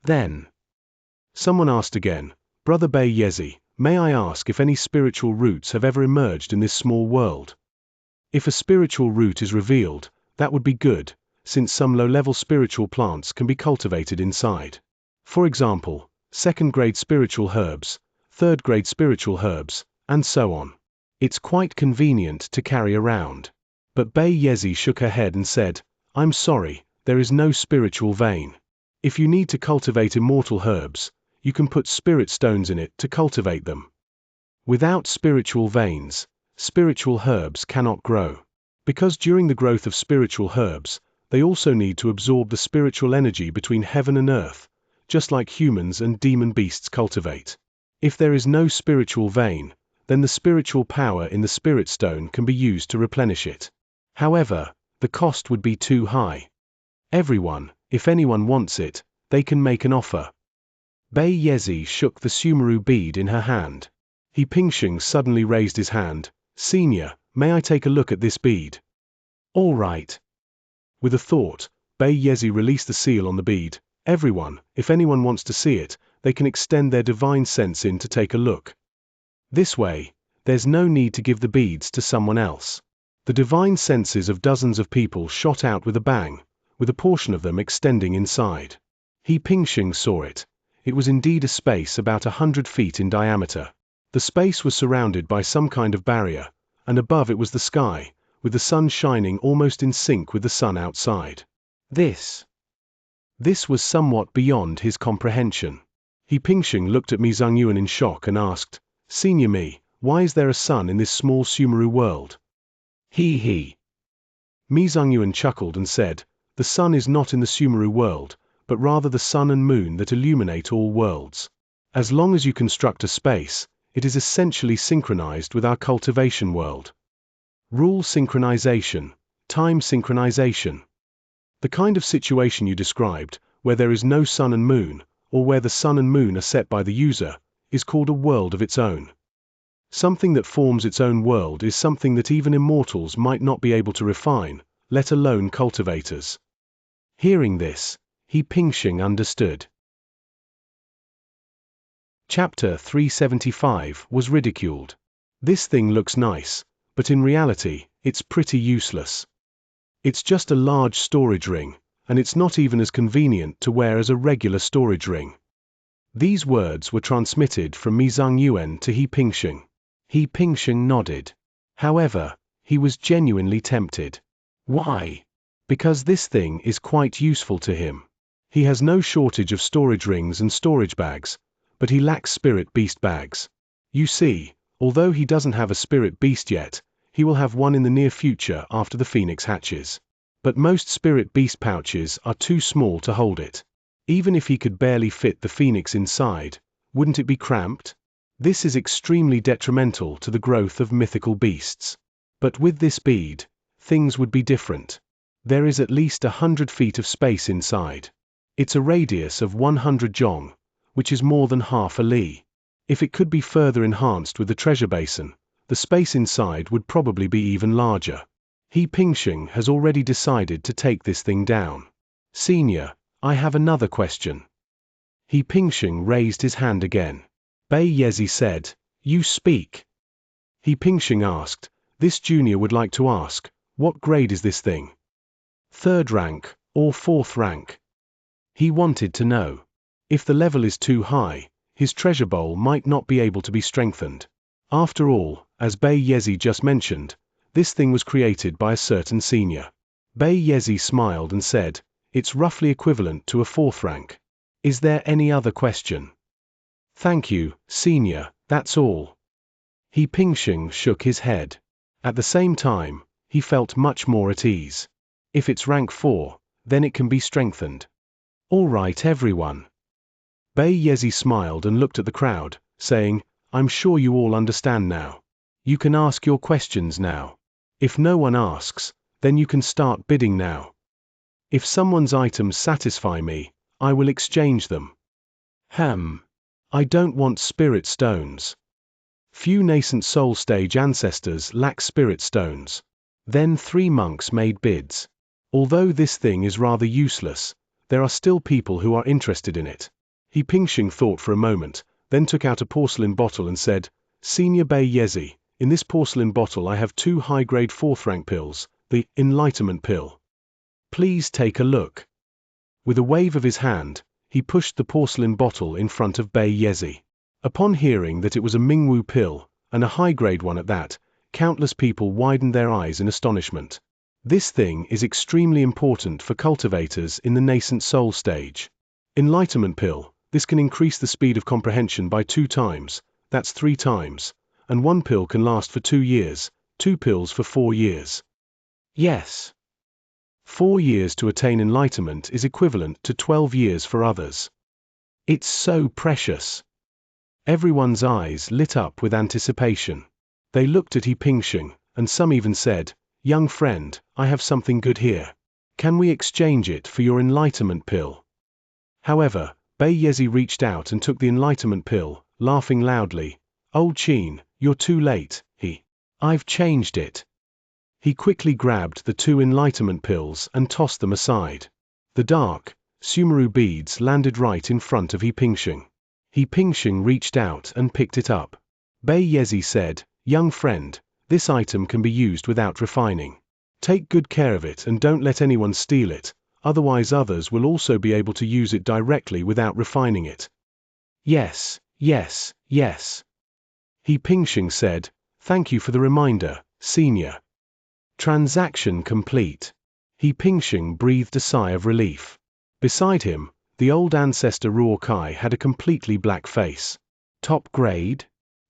Then, someone asked again, "Brother Bei Yezi, may I ask if any spiritual roots have ever emerged in this small world?" If a spiritual root is revealed, that would be good, since some low-level spiritual plants can be cultivated inside. For example, 2nd-grade spiritual herbs, 3rd-grade spiritual herbs, and so on. It's quite convenient to carry around. But Bei Yezi shook her head and said, "I'm sorry, there is no spiritual vein. If you need to cultivate immortal herbs, you can put spirit stones in it to cultivate them. Without spiritual veins, spiritual herbs cannot grow. Because during the growth of spiritual herbs, they also need to absorb the spiritual energy between heaven and earth, just like humans and demon beasts cultivate. If there is no spiritual vein, then the spiritual power in the spirit stone can be used to replenish it. However, the cost would be too high. Everyone, if anyone wants it, they can make an offer. Bei Yezi shook the Sumeru bead in her hand. He Pingxing suddenly raised his hand. Senior, may I take a look at this bead? All right. With a thought, Bei Yezi released the seal on the bead. Everyone, if anyone wants to see it, they can extend their divine sense in to take a look. This way, there's no need to give the beads to someone else. The divine senses of dozens of people shot out with a bang, with a portion of them extending inside. He Pingxing saw it. It was indeed a space about 100 feet in diameter. The space was surrounded by some kind of barrier, and above it was the sky, with the sun shining almost in sync with the sun outside. This was somewhat beyond his comprehension. He Pingxing looked at Mi Zhongyuan in shock and asked, Senior Mi, why is there a sun in this small Sumeru world? He. Mi Zhongyuan chuckled and said, the sun is not in the Sumeru world, but rather the sun and moon that illuminate all worlds. As long as you construct a space, it is essentially synchronized with our cultivation world. Rule synchronization, time synchronization. The kind of situation you described, where there is no sun and moon, or where the sun and moon are set by the user, is called a world of its own. Something that forms its own world is something that even immortals might not be able to refine, let alone cultivators. Hearing this, He Pingxing understood. Chapter 375 was ridiculed. This thing looks nice, but in reality, it's pretty useless. It's just a large storage ring, and it's not even as convenient to wear as a regular storage ring. These words were transmitted from Mi Zhongyuan to He Pingxing. He Pingxing nodded. However, he was genuinely tempted. Why? Because this thing is quite useful to him. He has no shortage of storage rings and storage bags, but he lacks spirit beast bags. You see, although he doesn't have a spirit beast yet, he will have one in the near future after the phoenix hatches. But most spirit beast pouches are too small to hold it. Even if he could barely fit the phoenix inside, wouldn't it be cramped? This is extremely detrimental to the growth of mythical beasts. But with this bead, things would be different. There is at least 100 feet of space inside. It's a radius of 100 zhong, which is more than half a li. If it could be further enhanced with the treasure basin, the space inside would probably be even larger. He Pingxing has already decided to take this thing down. Senior, I have another question. He Pingxing raised his hand again. Bei Yezi said, you speak. He Pingxing asked, this junior would like to ask, what grade is this thing? 3rd rank, or 4th rank? He wanted to know. If the level is too high, his treasure bowl might not be able to be strengthened. After all, as Bei Yezi just mentioned, this thing was created by a certain senior. Bei Yezi smiled and said, it's roughly equivalent to a 4th rank. Is there any other question? Thank you, senior, that's all. He Pingxing shook his head. At the same time, he felt much more at ease. If it's rank 4, then it can be strengthened. All right everyone. Bei Yezi smiled and looked at the crowd, saying, I'm sure you all understand now. You can ask your questions now. If no one asks, then you can start bidding now. If someone's items satisfy me, I will exchange them. I don't want spirit stones. Few nascent soul stage ancestors lack spirit stones. Then 3 monks made bids. Although this thing is rather useless, there are still people who are interested in it. He Pingxing thought for a moment, then took out a porcelain bottle and said, Senior Bei Yezi, in this porcelain bottle I have 2 high-grade 4th rank pills, the Enlightenment pill. Please take a look. With a wave of his hand, he pushed the porcelain bottle in front of Bei Yezi. Upon hearing that it was a Mingwu pill, and a high-grade one at that, countless people widened their eyes in astonishment. This thing is extremely important for cultivators in the nascent soul stage. Enlightenment pill, this can increase the speed of comprehension by 2 times, that's 3 times, and 1 pill can last for 2 years, 2 pills for 4 years. Yes. 4 years to attain enlightenment is equivalent to 12 years for others. It's so precious. Everyone's eyes lit up with anticipation. They looked at He Pingxing, and some even said, "Young friend, I have something good here. Can we exchange it for your enlightenment pill?" However, Bei Yezi reached out and took the enlightenment pill, laughing loudly. "Old Qin, you're too late, I've changed it." He quickly grabbed the 2 enlightenment pills and tossed them aside. The dark, Sumeru beads landed right in front of He Pingxing. He Pingxing reached out and picked it up. Bei Yezi said, "Young friend, this item can be used without refining. Take good care of it and don't let anyone steal it, otherwise others will also be able to use it directly without refining it." "Yes, yes, yes." He Pingxing said, "Thank you for the reminder, senior." Transaction complete. He Pingxing breathed a sigh of relief. Beside him, the old ancestor Ruokai had a completely black face. Top grade?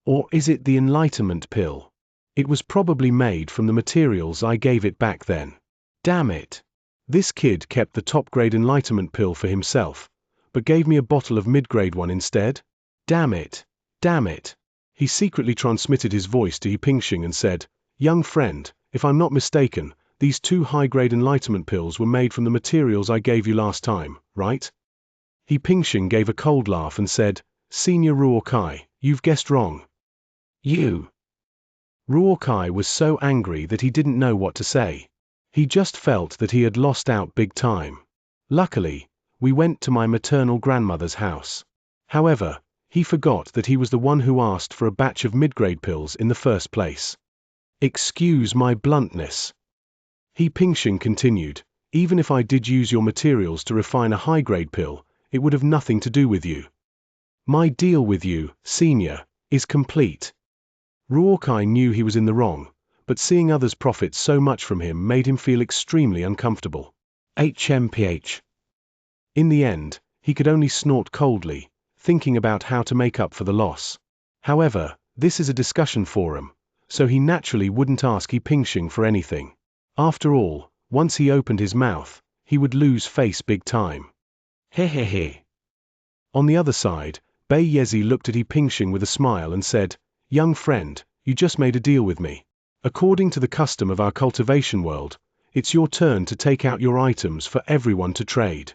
Or is it the enlightenment pill? It was probably made from the materials I gave it back then. Damn it. This kid kept the top grade enlightenment pill for himself, but gave me a bottle of mid-grade one instead? Damn it. Damn it. He secretly transmitted his voice to He Pingxing and said, "Young friend, if I'm not mistaken, these 2 high-grade enlightenment pills were made from the materials I gave you last time, right?" He Pingxing gave a cold laugh and said, "Senior Ruokai, you've guessed wrong." "You." Ruokai was so angry that he didn't know what to say. He just felt that he had lost out big time. Luckily, we went to my maternal grandmother's house. However, he forgot that he was the one who asked for a batch of mid-grade pills in the first place. "Excuse my bluntness." He Pingxing continued, "Even if I did use your materials to refine a high-grade pill, it would have nothing to do with you. My deal with you, senior, is complete." Ruokai knew he was in the wrong, but seeing others profit so much from him made him feel extremely uncomfortable. HMPH. In the end, he could only snort coldly, thinking about how to make up for the loss. However, this is a discussion forum, so he naturally wouldn't ask He Pingxing for anything. After all, once he opened his mouth, he would lose face big time. Hehehe. On the other side, Bei Yezi looked at He Pingxing with a smile and said, "Young friend, you just made a deal with me. According to the custom of our cultivation world, it's your turn to take out your items for everyone to trade."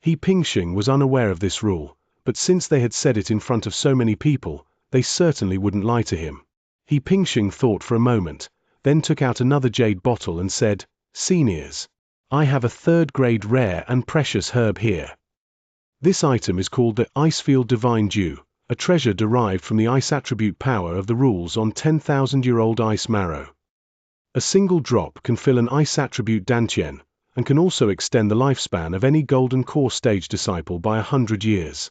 He Pingxing was unaware of this rule, but since they had said it in front of so many people, they certainly wouldn't lie to him. He Pingxing thought for a moment, then took out another jade bottle and said, "Seniors, I have a 3rd-grade rare and precious herb here. This item is called the Icefield Divine Dew, a treasure derived from the ice attribute power of the rules on 10,000-year-old ice marrow. A single drop can fill an ice attribute dantian, and can also extend the lifespan of any golden core stage disciple by 100 years.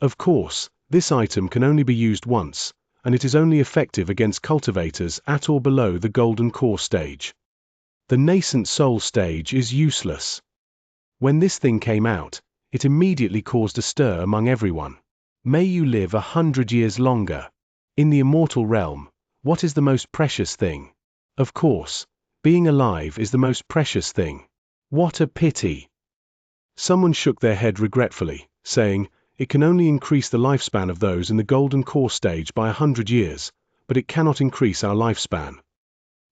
Of course, this item can only be used once, and it is only effective against cultivators at or below the golden core stage. The nascent soul stage is useless. When this thing came out, it immediately caused a stir among everyone. May you live 100 years longer. In the immortal realm, what is the most precious thing? Of course, being alive is the most precious thing. What a pity. Someone shook their head regretfully, saying, "It can only increase the lifespan of those in the golden core stage by 100 years, but it cannot increase our lifespan."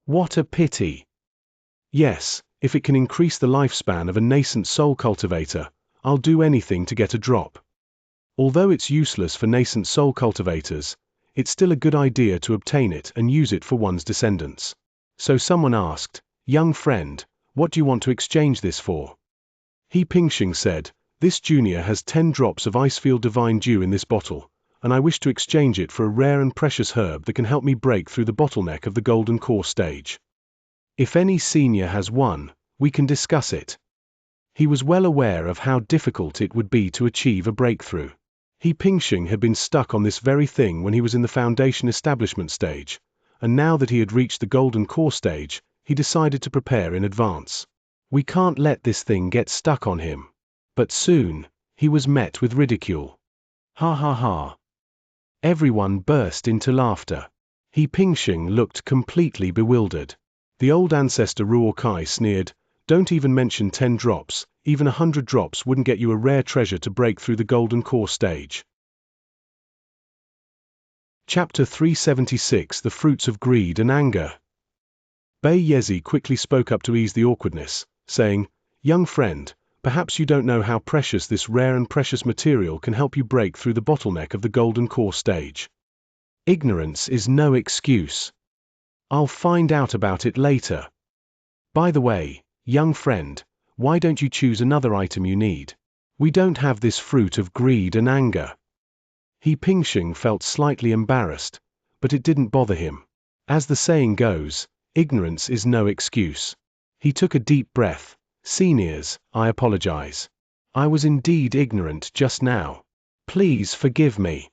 What a pity. Yes, if it can increase the lifespan of a nascent soul cultivator, I'll do anything to get a drop. Although it's useless for nascent soul cultivators, it's still a good idea to obtain it and use it for one's descendants. So someone asked, "Young friend, what do you want to exchange this for?" He Pingxing said, "This junior has 10 drops of Icefield Divine Dew in this bottle, and I wish to exchange it for a rare and precious herb that can help me break through the bottleneck of the golden core stage. If any senior has one, we can discuss it." He was well aware of how difficult it would be to achieve a breakthrough. He Pingxing had been stuck on this very thing when he was in the foundation establishment stage, and now that he had reached the golden core stage, he decided to prepare in advance. We can't let this thing get stuck on him. But soon, he was met with ridicule. Ha ha ha. Everyone burst into laughter. He Pingxing looked completely bewildered. The old ancestor Ruokai sneered, Don't even mention 10 drops, even 100 drops wouldn't get you a rare treasure to break through the golden core stage. Chapter 376 The Fruits of Greed and Anger. Bayezi quickly spoke up to ease the awkwardness, saying, "Young friend, perhaps you don't know how precious this rare and precious material can help you break through the bottleneck of the golden core stage. Ignorance is no excuse. I'll find out about it later. By the way, young friend, why don't you choose another item you need? We don't have this fruit of greed and anger." He Pingxing felt slightly embarrassed, but it didn't bother him. As the saying goes, ignorance is no excuse. He took a deep breath. "Seniors, I apologize. I was indeed ignorant just now. Please forgive me.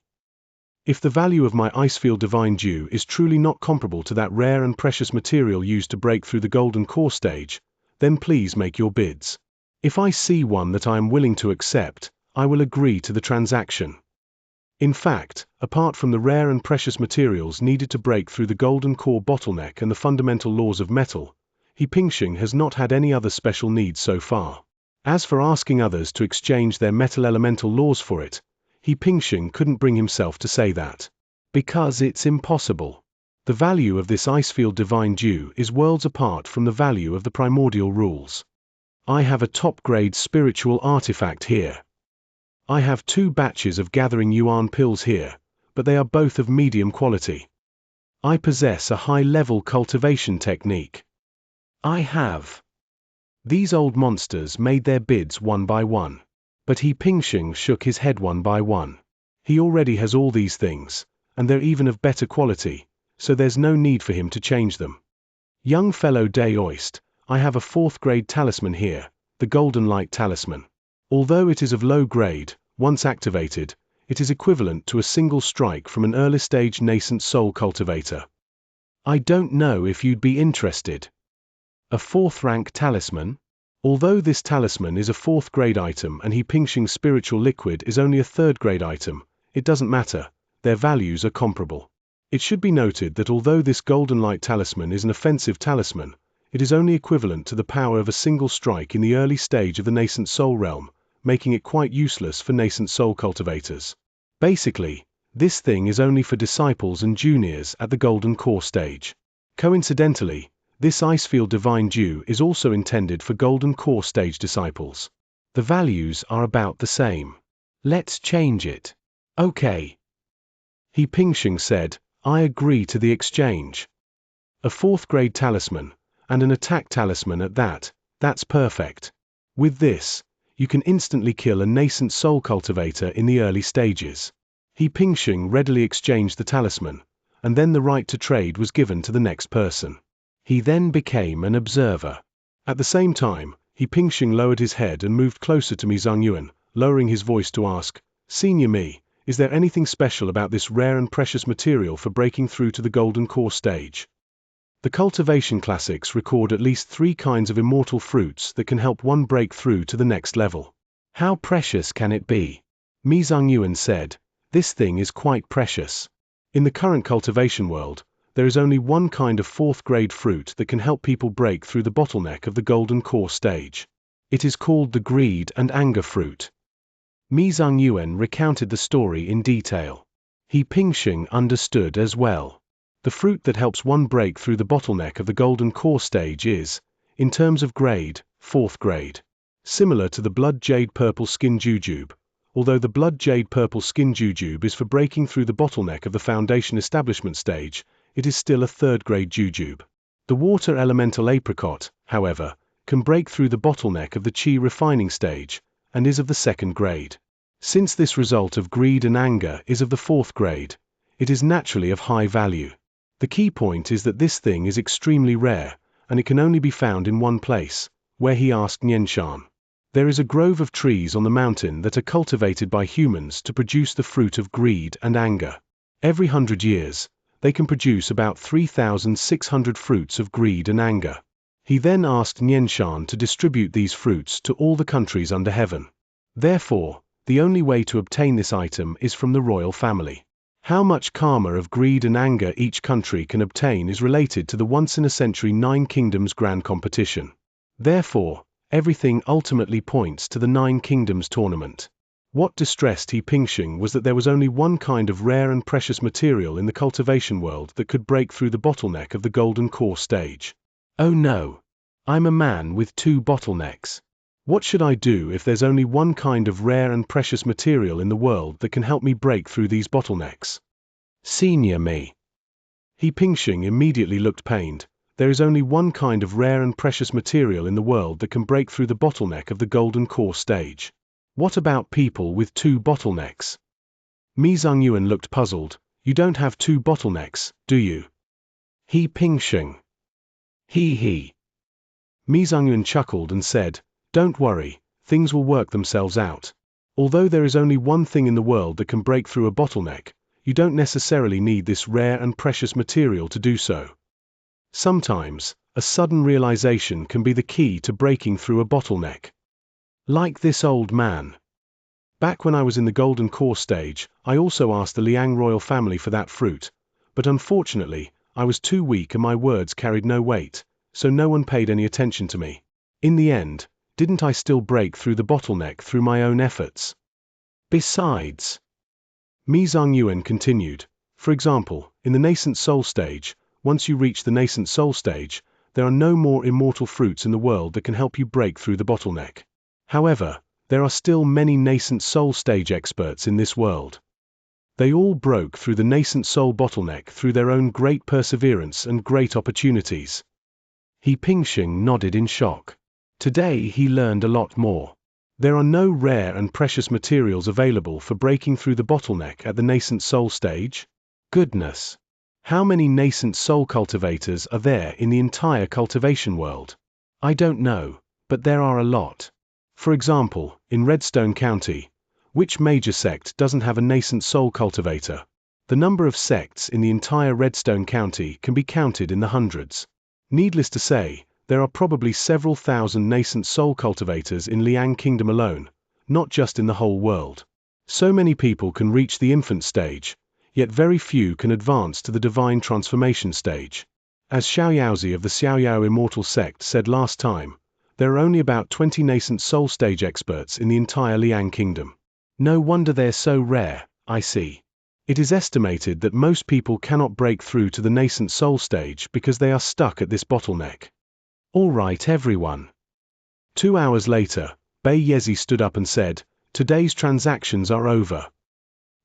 If the value of my Icefield Divine Dew is truly not comparable to that rare and precious material used to break through the golden core stage, then please make your bids. If I see one that I am willing to accept, I will agree to the transaction." In fact, apart from the rare and precious materials needed to break through the golden core bottleneck and the fundamental laws of metal, He Pingxing has not had any other special needs so far. As for asking others to exchange their metal elemental laws for it, He Pingxing couldn't bring himself to say that. Because it's impossible. The value of this Icefield Divine Dew is worlds apart from the value of the primordial rules. I have a top-grade spiritual artifact here. I have 2 batches of gathering yuan pills here, but they are both of medium quality. I possess a high-level cultivation technique. I have. These old monsters made their bids one by one. But He Pingxing shook his head one by one. He already has all these things, and they're even of better quality, so there's no need for him to change them. Young fellow Day Oist, I have a 4th-grade talisman here, the Golden Light Talisman. Although it is of low grade, once activated, it is equivalent to a single strike from an early-stage nascent soul cultivator. I don't know if you'd be interested. A 4th-rank talisman? Although this talisman is a 4th-grade item and He Pingxing's spiritual liquid is only a 3rd-grade item, it doesn't matter, their values are comparable. It should be noted that although this Golden Light Talisman is an offensive talisman, it is only equivalent to the power of a single strike in the early stage of the nascent soul realm, making it quite useless for nascent soul cultivators. Basically, this thing is only for disciples and juniors at the golden core stage. Coincidentally, this Icefield Divine Dew is also intended for golden core stage disciples. The values are about the same. Let's change it. Okay. He Pingxing said, "I agree to the exchange. A 4th-grade talisman, and an attack talisman at that, that's perfect. With this, you can instantly kill a nascent soul cultivator in the early stages." He Pingxing readily exchanged the talisman, and then the right to trade was given to the next person. He then became an observer. At the same time, He Pingxing lowered his head and moved closer to Mi Zhongyuan, lowering his voice to ask, "Senior Mi, is there anything special about this rare and precious material for breaking through to the golden core stage?" The cultivation classics record at least 3 kinds of immortal fruits that can help one break through to the next level. How precious can it be? Mi Zhongyuan said, "This thing is quite precious. In the current cultivation world, there is only one kind of 4th-grade fruit that can help people break through the bottleneck of the golden core stage. It is called the greed and anger fruit." Mi Zhongyuan recounted the story in detail. He Pingxing understood as well. The fruit that helps one break through the bottleneck of the golden core stage is, in terms of grade, 4th grade. Similar to the blood jade purple skin jujube, although the blood jade purple skin jujube is for breaking through the bottleneck of the foundation establishment stage, it is still a 3rd-grade jujube. The water elemental apricot, however, can break through the bottleneck of the chi refining stage, and is of the 2nd grade. Since this result of greed and anger is of the 4th grade, it is naturally of high value. The key point is that this thing is extremely rare, and it can only be found in one place, where he asked Xianxia. There is a grove of trees on the mountain that are cultivated by humans to produce the fruit of greed and anger. Every 100 years, they can produce about 3,600 fruits of greed and anger. He then asked Xianxia to distribute these fruits to all the countries under heaven. Therefore, the only way to obtain this item is from the royal family. How much karma of greed and anger each country can obtain is related to the once-in-a-century 9 Kingdoms Grand Competition. Therefore, everything ultimately points to the Nine Kingdoms tournament. What distressed He Pingxing was that there was only one kind of rare and precious material in the cultivation world that could break through the bottleneck of the golden core stage. Oh no! I'm a man with two bottlenecks. What should I do if there's only one kind of rare and precious material in the world that can help me break through these bottlenecks? Senior me. He Pingxing immediately looked pained. There is only one kind of rare and precious material in the world that can break through the bottleneck of the golden core stage. What about people with two bottlenecks? Mi Zhengyuan looked puzzled. You don't have two bottlenecks, do you? He Pingxing. He. Mi Zhengyuan chuckled and said, don't worry, things will work themselves out. Although there is only one thing in the world that can break through a bottleneck, you don't necessarily need this rare and precious material to do so. Sometimes, a sudden realization can be the key to breaking through a bottleneck. Like this old man. Back when I was in the golden core stage, I also asked the Liang royal family for that fruit, but unfortunately, I was too weak and my words carried no weight, so no one paid any attention to me. In the end, didn't I still break through the bottleneck through my own efforts? Besides, Mi Zhengyuan continued, for example, in the nascent soul stage, once you reach the nascent soul stage, there are no more immortal fruits in the world that can help you break through the bottleneck. However, there are still many nascent soul stage experts in this world. They all broke through the nascent soul bottleneck through their own great perseverance and great opportunities. He Pingxing nodded in shock. Today he learned a lot more. There are no rare and precious materials available for breaking through the bottleneck at the nascent soul stage? Goodness! How many nascent soul cultivators are there in the entire cultivation world? I don't know, but there are a lot. For example, in Redstone County, which major sect doesn't have a nascent soul cultivator? The number of sects in the entire Redstone County can be counted in the hundreds. Needless to say, there are probably several thousand nascent soul cultivators in Liang Kingdom alone, not just in the whole world. So many people can reach the infant stage, yet very few can advance to the divine transformation stage. As Xiaoyaozi of the Xiaoyao Immortal Sect said last time, there are only about 20 nascent soul stage experts in the entire Liang Kingdom. No wonder they're so rare, I see. It is estimated that most people cannot break through to the nascent soul stage because they are stuck at this bottleneck. All right, everyone. 2 hours later, Bei Yezi stood up and said, today's transactions are over.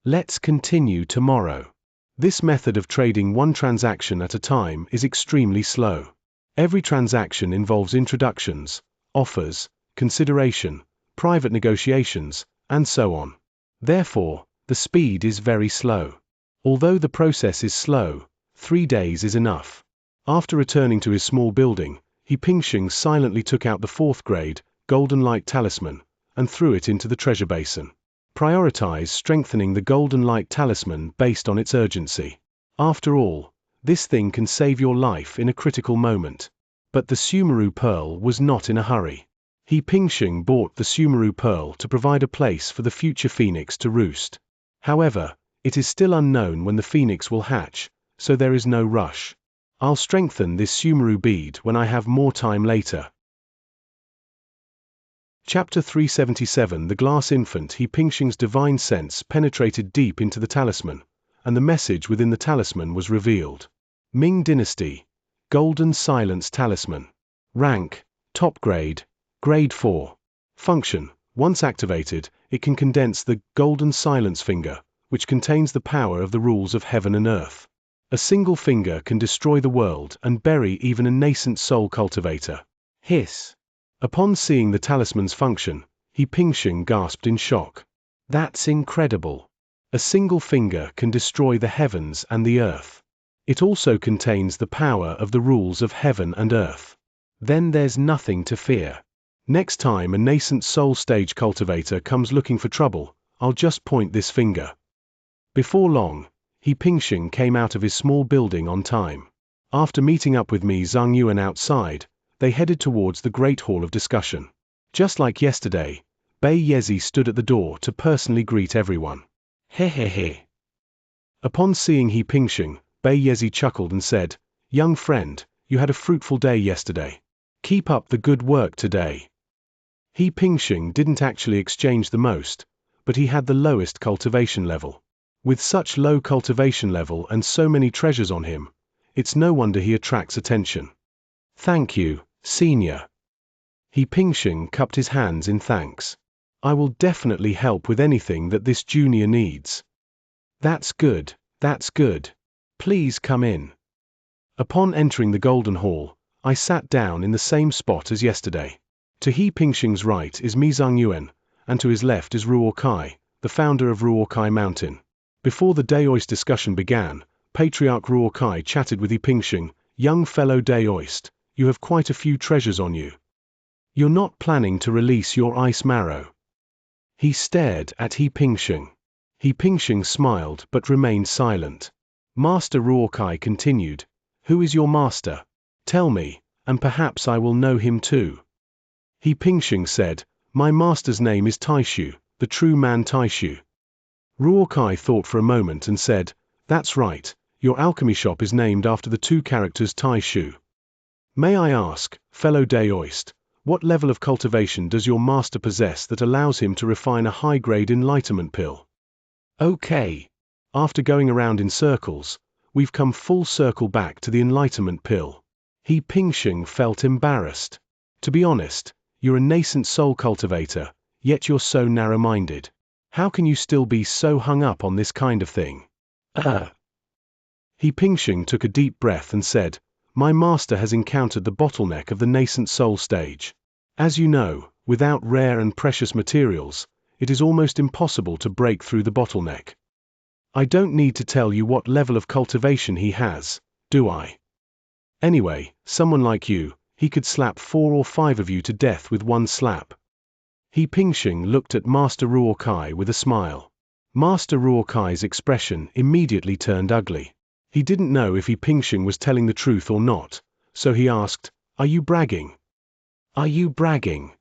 Let's continue tomorrow. This method of trading one transaction at a time is extremely slow. Every transaction involves introductions, offers, consideration, private negotiations, and so on. Therefore, the speed is very slow. Although the process is slow, 3 days is enough. After returning to his small building, He Pingxing silently took out the 4th grade, Golden Light Talisman, and threw it into the treasure basin. Prioritize strengthening the Golden Light Talisman based on its urgency. After all, this thing can save your life in a critical moment. But the Sumeru Pearl was not in a hurry. He Pingxing bought the Sumeru Pearl to provide a place for the future phoenix to roost. However, it is still unknown when the phoenix will hatch, so there is no rush. I'll strengthen this Sumeru bead when I have more time later. Chapter 377 The Glass Infant. He Pingxing's divine sense penetrated deep into the talisman, and the message within the talisman was revealed. Ming Dynasty, Golden Silence Talisman. Rank, Top Grade, Grade 4. Function, once activated, it can condense the Golden Silence Finger, which contains the power of the rules of heaven and earth. A single finger can destroy the world and bury even a nascent soul cultivator. Hiss. Upon seeing the talisman's function, He Pingxing gasped in shock. That's incredible. A single finger can destroy the heavens and the earth. It also contains the power of the rules of heaven and earth. Then there's nothing to fear. Next time a nascent soul stage cultivator comes looking for trouble, I'll just point this finger. Before long, He Pingxing came out of his small building on time. After meeting up with Mi Zhengyuan outside, they headed towards the Great Hall of Discussion. Just like yesterday, Bei Yezi stood at the door to personally greet everyone. Hehehe. Upon seeing He Pingxing, Bei Yezi chuckled and said, young friend, you had a fruitful day yesterday. Keep up the good work today. He Pingxing didn't actually exchange the most, but he had the lowest cultivation level. With such low cultivation level and so many treasures on him, it's no wonder he attracts attention. Thank you, Xianxia. He Pingxing cupped his hands in thanks. I will definitely help with anything that this junior needs. That's good, that's good. Please come in. Upon entering the Golden Hall, I sat down in the same spot as yesterday. To He Pingxing's right is Mi Zhongyuan, and to his left is Ruo Kai, the founder of Ruo Kai Mountain. Before the Daoist discussion began, Patriarch Ruo Kai chatted with He Pingxing. Young fellow Daoist, you have quite a few treasures on you. You're not planning to release your ice marrow. He stared at He Pingxing. He Pingxing smiled but remained silent. Master Ruo Kai continued, Who is your master? Tell me, and perhaps I will know him too. He Pingxing said, My master's name is Taishu, the true man Taishu. Ruo Kai thought for a moment and said, That's right, your alchemy shop is named after the two characters Taishu. May I ask, fellow Daoist, what level of cultivation does your master possess that allows him to refine a high-grade enlightenment pill? Okay. After going around in circles, we've come full circle back to the enlightenment pill. He Pingxing felt embarrassed. To be honest, you're a nascent soul cultivator, yet you're so narrow-minded. How can you still be so hung up on this kind of thing? He Pingxing took a deep breath and said, My master has encountered the bottleneck of the nascent soul stage. As you know, without rare and precious materials, it is almost impossible to break through the bottleneck. I don't need to tell you what level of cultivation he has, do I? Anyway, someone like you, he could slap 4 or 5 of you to death with one slap. He Pingxing looked at Master Ruo Kai with a smile. Master Ruo Kai's expression immediately turned ugly. He didn't know if He Pingxing was telling the truth or not, so he asked, Are you bragging? Are you bragging?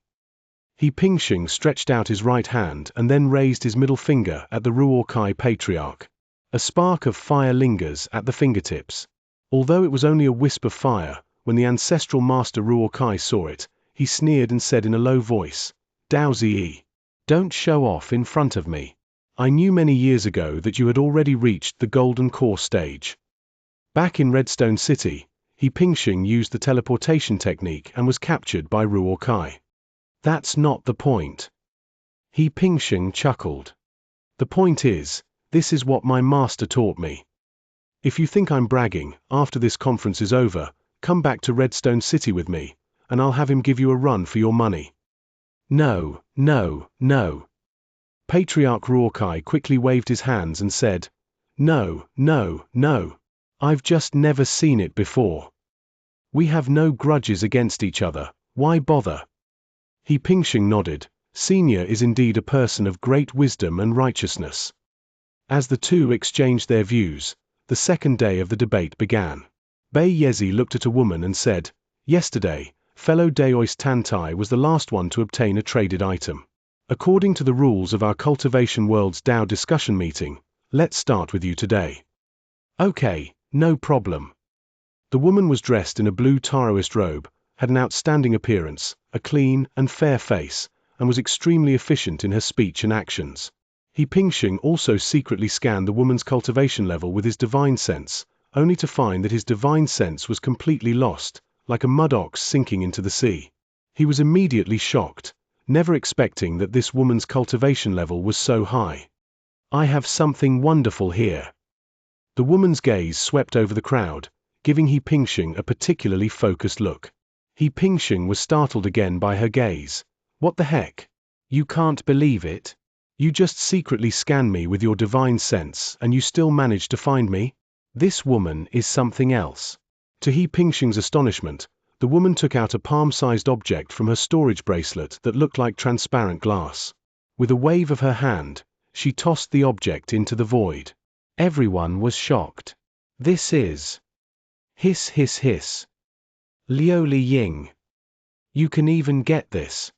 He Pingxing stretched out his right hand and then raised his middle finger at the Ruo Kai Patriarch. A spark of fire lingers at the fingertips. Although it was only a wisp of fire, when the ancestral Master Ruo Kai saw it, he sneered and said in a low voice, Dao Ziyi, don't show off in front of me. I knew many years ago that you had already reached the golden core stage. Back in Redstone City, He Pingxing used the teleportation technique and was captured by Ruo Kai. That's not the point. He Pingxing chuckled. The point is, this is what my master taught me. If you think I'm bragging, after this conference is over, come back to Redstone City with me, and I'll have him give you a run for your money. No, no, no. Patriarch Ruo Kai quickly waved his hands and said, No, no, no. I've just never seen it before. We have no grudges against each other, why bother? He Pingxing nodded. Xianxia is indeed a person of great wisdom and righteousness. As the two exchanged their views, the second day of the debate began. Bei Yezi looked at a woman and said, Yesterday, fellow Daoist Tantai was the last one to obtain a traded item. According to the rules of our Cultivation World's Dao discussion meeting, let's start with you today. Okay, no problem. The woman was dressed in a blue Taoist robe, had an outstanding appearance, a clean and fair face, and was extremely efficient in her speech and actions. He Pingxing also secretly scanned the woman's cultivation level with his divine sense, only to find that his divine sense was completely lost, like a mud ox sinking into the sea. He was immediately shocked, never expecting that this woman's cultivation level was so high. I have something wonderful here. The woman's gaze swept over the crowd, giving He Pingxing a particularly focused look. He Pingxing was startled again by her gaze. What the heck? You can't believe it? You just secretly scanned me with your divine sense and you still managed to find me? This woman is something else. To He Pingxing's astonishment, the woman took out a palm-sized object from her storage bracelet that looked like transparent glass. With a wave of her hand, she tossed the object into the void. Everyone was shocked. This is... Hiss hiss hiss. Liu Li Ying. You can even get this.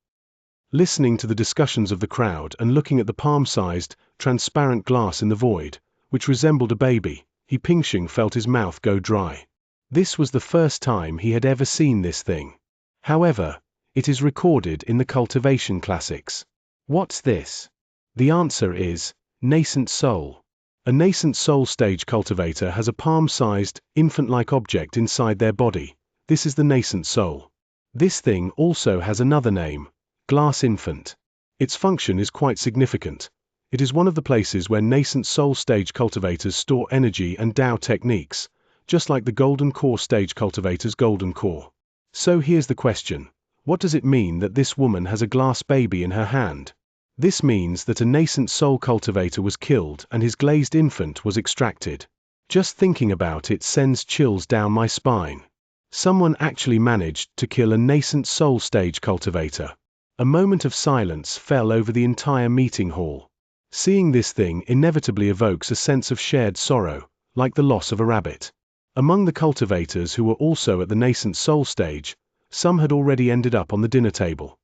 Listening to the discussions of the crowd and looking at the palm-sized, transparent glass in the void, which resembled a baby, He Pingxing felt his mouth go dry. This was the first time he had ever seen this thing. However, it is recorded in the cultivation classics. What's this? The answer is nascent soul. A nascent soul stage cultivator has a palm-sized, infant-like object inside their body. This is the nascent soul. This thing also has another name, glass infant. Its function is quite significant. It is one of the places where nascent soul stage cultivators store energy and Tao techniques, just like the golden core stage cultivator's golden core. So here's the question. What does it mean that this woman has a glass baby in her hand? This means that a nascent soul cultivator was killed and his glazed infant was extracted. Just thinking about it sends chills down my spine. Someone actually managed to kill a nascent soul stage cultivator. A moment of silence fell over the entire meeting hall. Seeing this thing inevitably evokes a sense of shared sorrow, like the loss of a rabbit. Among the cultivators who were also at the nascent soul stage, some had already ended up on the dinner table.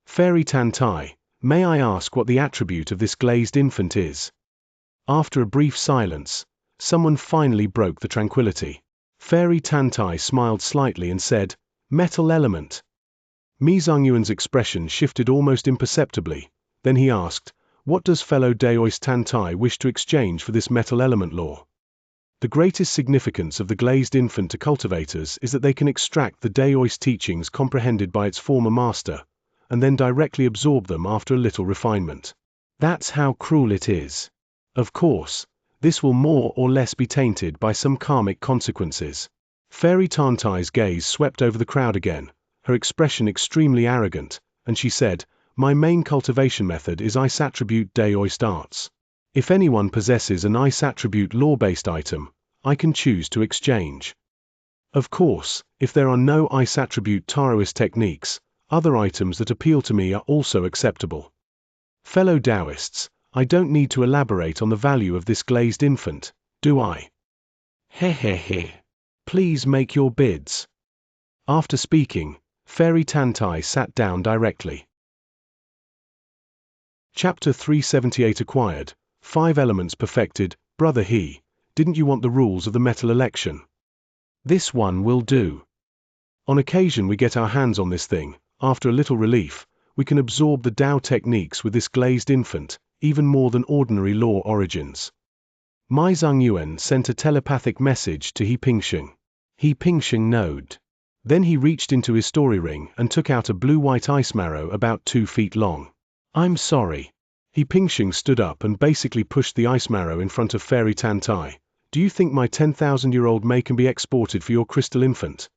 Fairy Tantai, may I ask what the attribute of this glazed infant is? After a brief silence, someone finally broke the tranquility. Fairy Tantai smiled slightly and said, metal element. Mi Zhongyuan's expression shifted almost imperceptibly. Then he asked, what does fellow Daoist Tantai wish to exchange for this metal element law? The greatest significance of the glazed infant to cultivators is that they can extract the Daoist teachings comprehended by its former master, and then directly absorb them after a little refinement. That's how cruel it is. Of course, this will more or less be tainted by some karmic consequences. Fairy Tantai's gaze swept over the crowd again, her expression extremely arrogant, and she said, my main cultivation method is ice attribute Daoist arts. If anyone possesses an ice attribute law-based item, I can choose to exchange. Of course, if there are no ice attribute Taoist techniques, other items that appeal to me are also acceptable. Fellow Taoists, I don't need to elaborate on the value of this glazed infant, do I? Hehehe. Please make your bids. After speaking, Fairy Tantai sat down directly. Chapter 378 acquired, 5 elements perfected, brother he, didn't you want the rules of the metal election? This one will do. On occasion we get our hands on this thing, after a little relief, we can absorb the Tao techniques with this glazed infant, even more than ordinary law origins. Mi Zhongyuan sent a telepathic message to He Pingsheng. He Pingsheng nodded. Then he reached into his story ring and took out a blue-white ice marrow about 2 feet long. I'm sorry. He Pingsheng stood up and basically pushed the ice marrow in front of Fairy Tantai. Do you think my 10,000-year-old May can be exported for your crystal infant?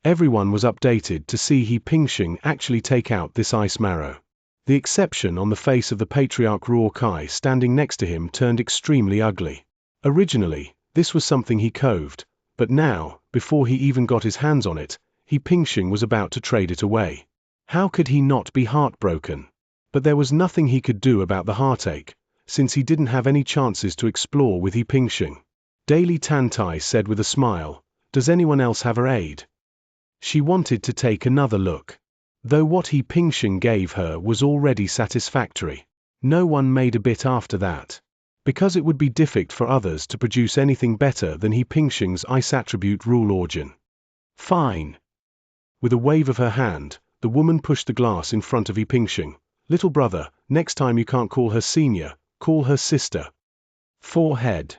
Everyone was updated to see He Pingsheng actually take out this ice marrow. The exception on the face of the patriarch Ruo Kai standing next to him turned extremely ugly. Originally, this was something he coved, but now, before he even got his hands on it, He Pingsheng was about to trade it away. How could he not be heartbroken? But there was nothing he could do about the heartache, since he didn't have any chances to explore with He Pingsheng. Daily Tantai said with a smile, does anyone else have her aid? She wanted to take another look. Though what He Pingsheng gave her was already satisfactory. No one made a bit after that. Because it would be difficult for others to produce anything better than He Pingsheng's ice attribute rule origin. Fine. With a wave of her hand, the woman pushed the glass in front of He Pingsheng. Little brother, next time you can't call her senior, call her sister. Forehead.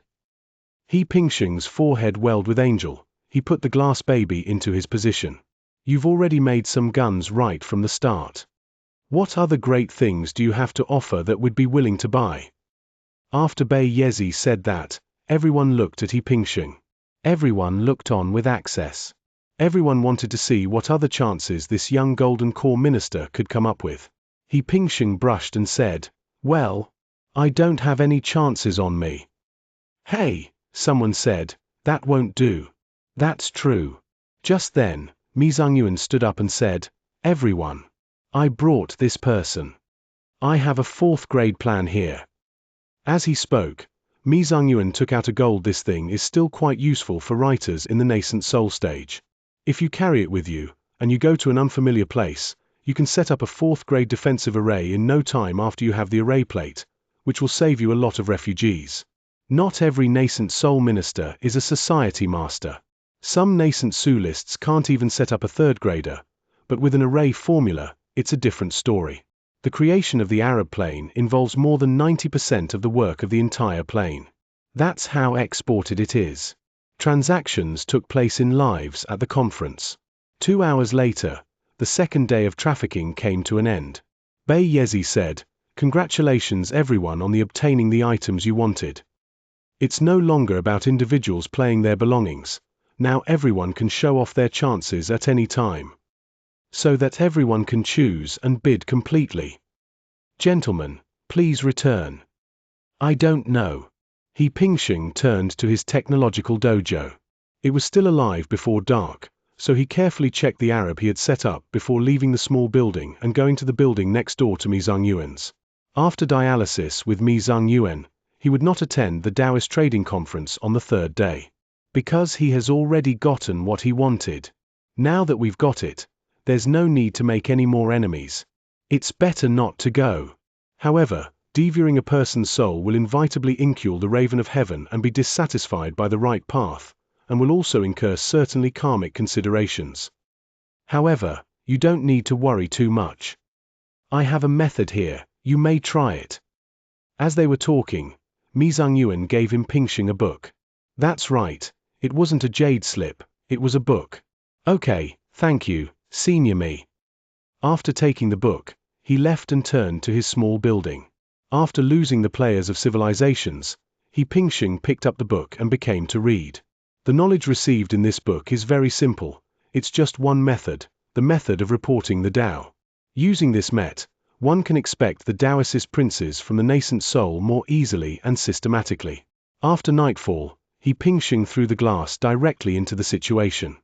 He Pingsheng's forehead welled with angel. He put the glass baby into his position. You've already made some guns right from the start. What other great things do you have to offer that we'd be willing to buy? After Bei Yezi said that, everyone looked at He Pingsheng. Everyone looked on with access. Everyone wanted to see what other chances this young golden core minister could come up with. He Pingsheng brushed and said, well, I don't have any chances on me. Hey, someone said, that won't do. That's true. Just then, Mi Zhongyuan stood up and said, everyone. I brought this person. I have a 4th grade plan here. As he spoke, Mi Zhongyuan took out a gold. This thing is still quite useful for writers in the nascent soul stage. If you carry it with you, and you go to an unfamiliar place, you can set up a 4th grade defensive array in no time after you have the array plate, which will save you a lot of refugees. Not every nascent soul minister is a society master. Some nascent soulists can't even set up a 3rd grader, but with an array formula, it's a different story. The creation of the Arab plane involves more than 90% of the work of the entire plane. That's how exported it is. Transactions took place in lives at the conference. 2 hours later, the second day of trafficking came to an end. Bey Yezi said, "Congratulations everyone on obtaining the items you wanted. It's no longer about individuals playing their belongings. Now everyone can show off their chances at any time, so that everyone can choose and bid completely. Gentlemen, please return." "I don't know." He Pingxing turned to his technological dojo. It was still alive before dark, so he carefully checked the Arab he had set up before leaving the small building and going to the building next door to Mi Zhongyuan's. After dialysis with Mi Zhongyuan, he would not attend the Taoist trading conference on the third day, because he has already gotten what he wanted. Now that we've got it, there's no need to make any more enemies. It's better not to go. However, devouring a person's soul will inevitably incul the raven of heaven and be dissatisfied by the right path, and will also incur certainly karmic considerations. However, you don't need to worry too much. I have a method here, you may try it. As they were talking, Mi Zhongyuan gave him Pingxing a book. That's right, it wasn't a jade slip, it was a book. Okay, thank you, Senior Mi. After taking the book, he left and turned to his small building. After losing the players of civilizations, he Pingxing picked up the book and began to read. The knowledge received in this book is very simple. It's just one method, the method of reporting the Tao. Using this method, one can expect the Taoist princes from the nascent soul more easily and systematically. After nightfall, he Pingxing threw the glass directly into the situation.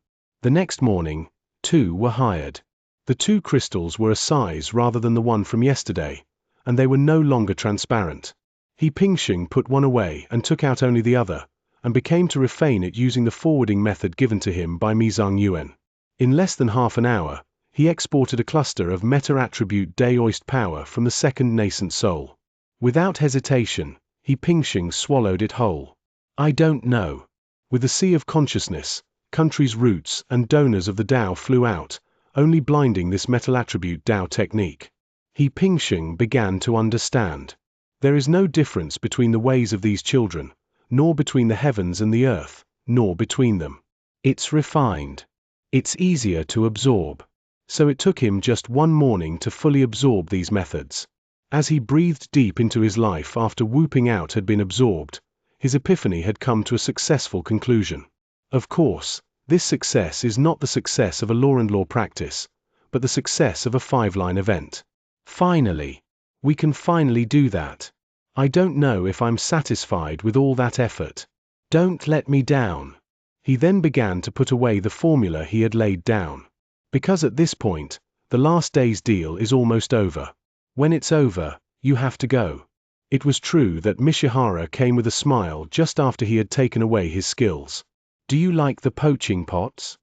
The next morning, 2 were hired. The 2 crystals were a size rather than the one from yesterday, and they were no longer transparent. He Pingxing put one away and took out only the other, and became to refine it using the forwarding method given to him by Mi Zhongyuan. In less than half an hour, he exported a cluster of meta-attribute Taoist power from the second nascent soul. Without hesitation, he Pingxing swallowed it whole. I don't know. With the sea of consciousness, countries' roots and donors of the Tao flew out, only blinding this metal attribute Tao technique. He Pingxing began to understand. There is no difference between the ways of these children, nor between the heavens and the earth, nor between them. It's refined. It's easier to absorb. So it took him just one morning to fully absorb these methods. As he breathed deep into his life after whooping out had been absorbed, his epiphany had come to a successful conclusion. Of course, this success is not the success of a law and law practice, but the success of a 5-line event. Finally. We can finally do that. I don't know if I'm satisfied with all that effort. Don't let me down. He then began to put away the formula he had laid down. Because at this point, the last day's deal is almost over. When it's over, you have to go. It was true that Mishihara came with a smile just after he had taken away his skills. Do you like the poaching pots?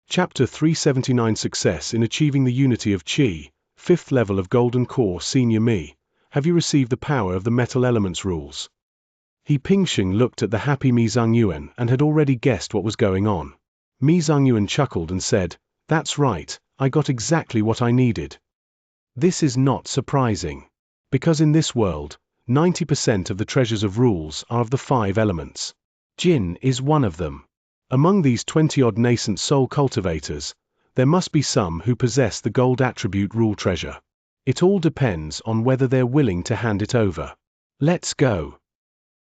Chapter 379 Success in Achieving the Unity of Qi, 5th level of Golden Core Senior Mi. Have you received the power of the metal elements rules? He Pingxing looked at the happy Mi Zhongyuan and had already guessed what was going on. Mi Zhongyuan chuckled and said, "That's right, I got exactly what I needed." This is not surprising. Because in this world, 90% of the treasures of rules are of the 5 elements. Jin is one of them. Among these 20-odd nascent soul cultivators, there must be some who possess the gold attribute rule treasure. It all depends on whether they're willing to hand it over. Let's go.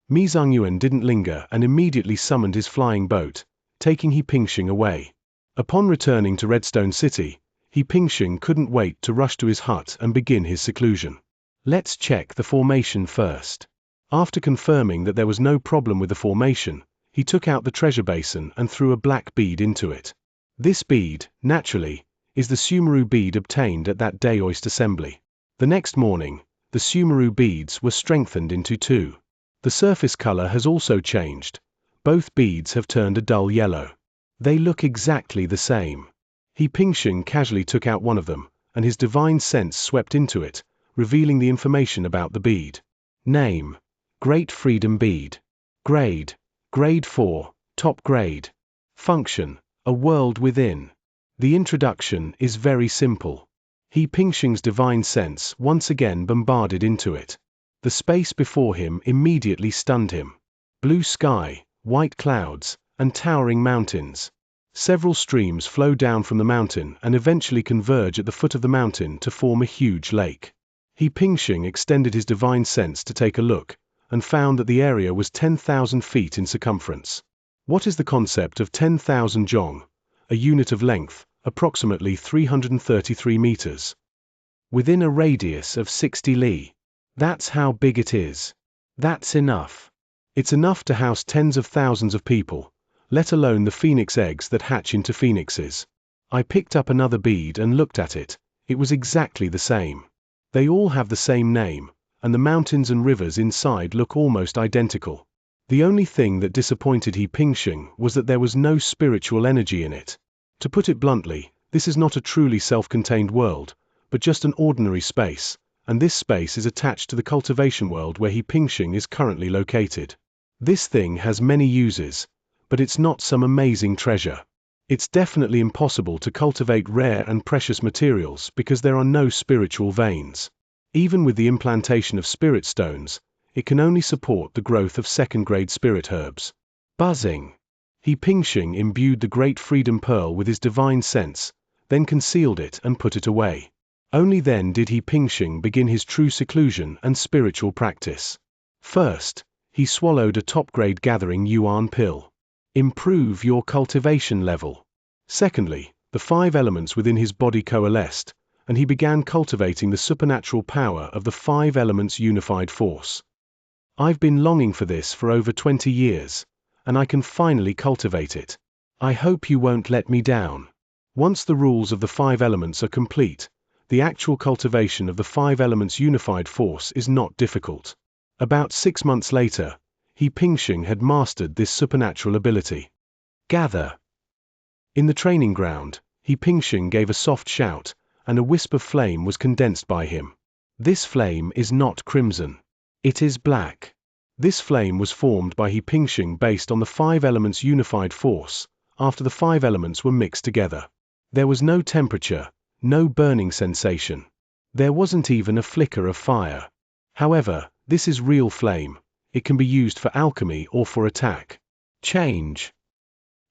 Mi Zhongyuan didn't linger and immediately summoned his flying boat, taking He Pingxing away. Upon returning to Redstone City, He Pingxing couldn't wait to rush to his hut and begin his seclusion. Let's check the formation first. After confirming that there was no problem with the formation, he took out the treasure basin and threw a black bead into it. This bead, naturally, is the Sumeru bead obtained at that Taoist assembly. The next morning, the Sumeru beads were strengthened into 2. The surface color has also changed. Both beads have turned a dull yellow. They look exactly the same. He Pingxing casually took out one of them, and his divine sense swept into it, revealing the information about the bead. Name: Great Freedom Bead. Grade: Grade 4, top grade. Function: a world within. The introduction is very simple. He Pingxing's divine sense once again bombarded into it. The space before him immediately stunned him. Blue sky, white clouds, and towering mountains. Several streams flow down from the mountain and eventually converge at the foot of the mountain to form a huge lake. He Pingxing extended his divine sense to take a look, and found that the area was 10,000 feet in circumference. What is the concept of 10,000 zhong, a unit of length, approximately 333 meters? Within a radius of 60 li. That's how big it is. That's enough. It's enough to house tens of thousands of people, let alone the phoenix eggs that hatch into phoenixes. I picked up another bead and looked at it. It was exactly the same. They all have the same name, and the mountains and rivers inside look almost identical. The only thing that disappointed He Pingxing was that there was no spiritual energy in it. To put it bluntly, this is not a truly self-contained world, but just an ordinary space, and this space is attached to the cultivation world where He Pingxing is currently located. This thing has many uses, but it's not some amazing treasure. It's definitely impossible to cultivate rare and precious materials because there are no spiritual veins. Even with the implantation of spirit stones, it can only support the growth of second-grade spirit herbs. Buzzing. He Pingxing imbued the great freedom pearl with his divine sense, then concealed it and put it away. Only then did He Pingxing begin his true seclusion and spiritual practice. First, he swallowed a top-grade gathering yuan pill. Improve your cultivation level. Secondly, the 5 elements within his body coalesced, and he began cultivating the supernatural power of the 5 elements unified force. I've been longing for this for over 20 years, and I can finally cultivate it. I hope you won't let me down. Once the rules of the 5 elements are complete, the actual cultivation of the 5 elements unified force is not difficult. About 6 months later, He Pingxing had mastered this supernatural ability. Gather. In the training ground, He Pingxing gave a soft shout, and a wisp of flame was condensed by him. This flame is not crimson. It is black. This flame was formed by He Pingxing based on the 5 elements unified force, after the 5 elements were mixed together. There was no temperature, no burning sensation. There wasn't even a flicker of fire. However, this is real flame. It can be used for alchemy or for attack. Change.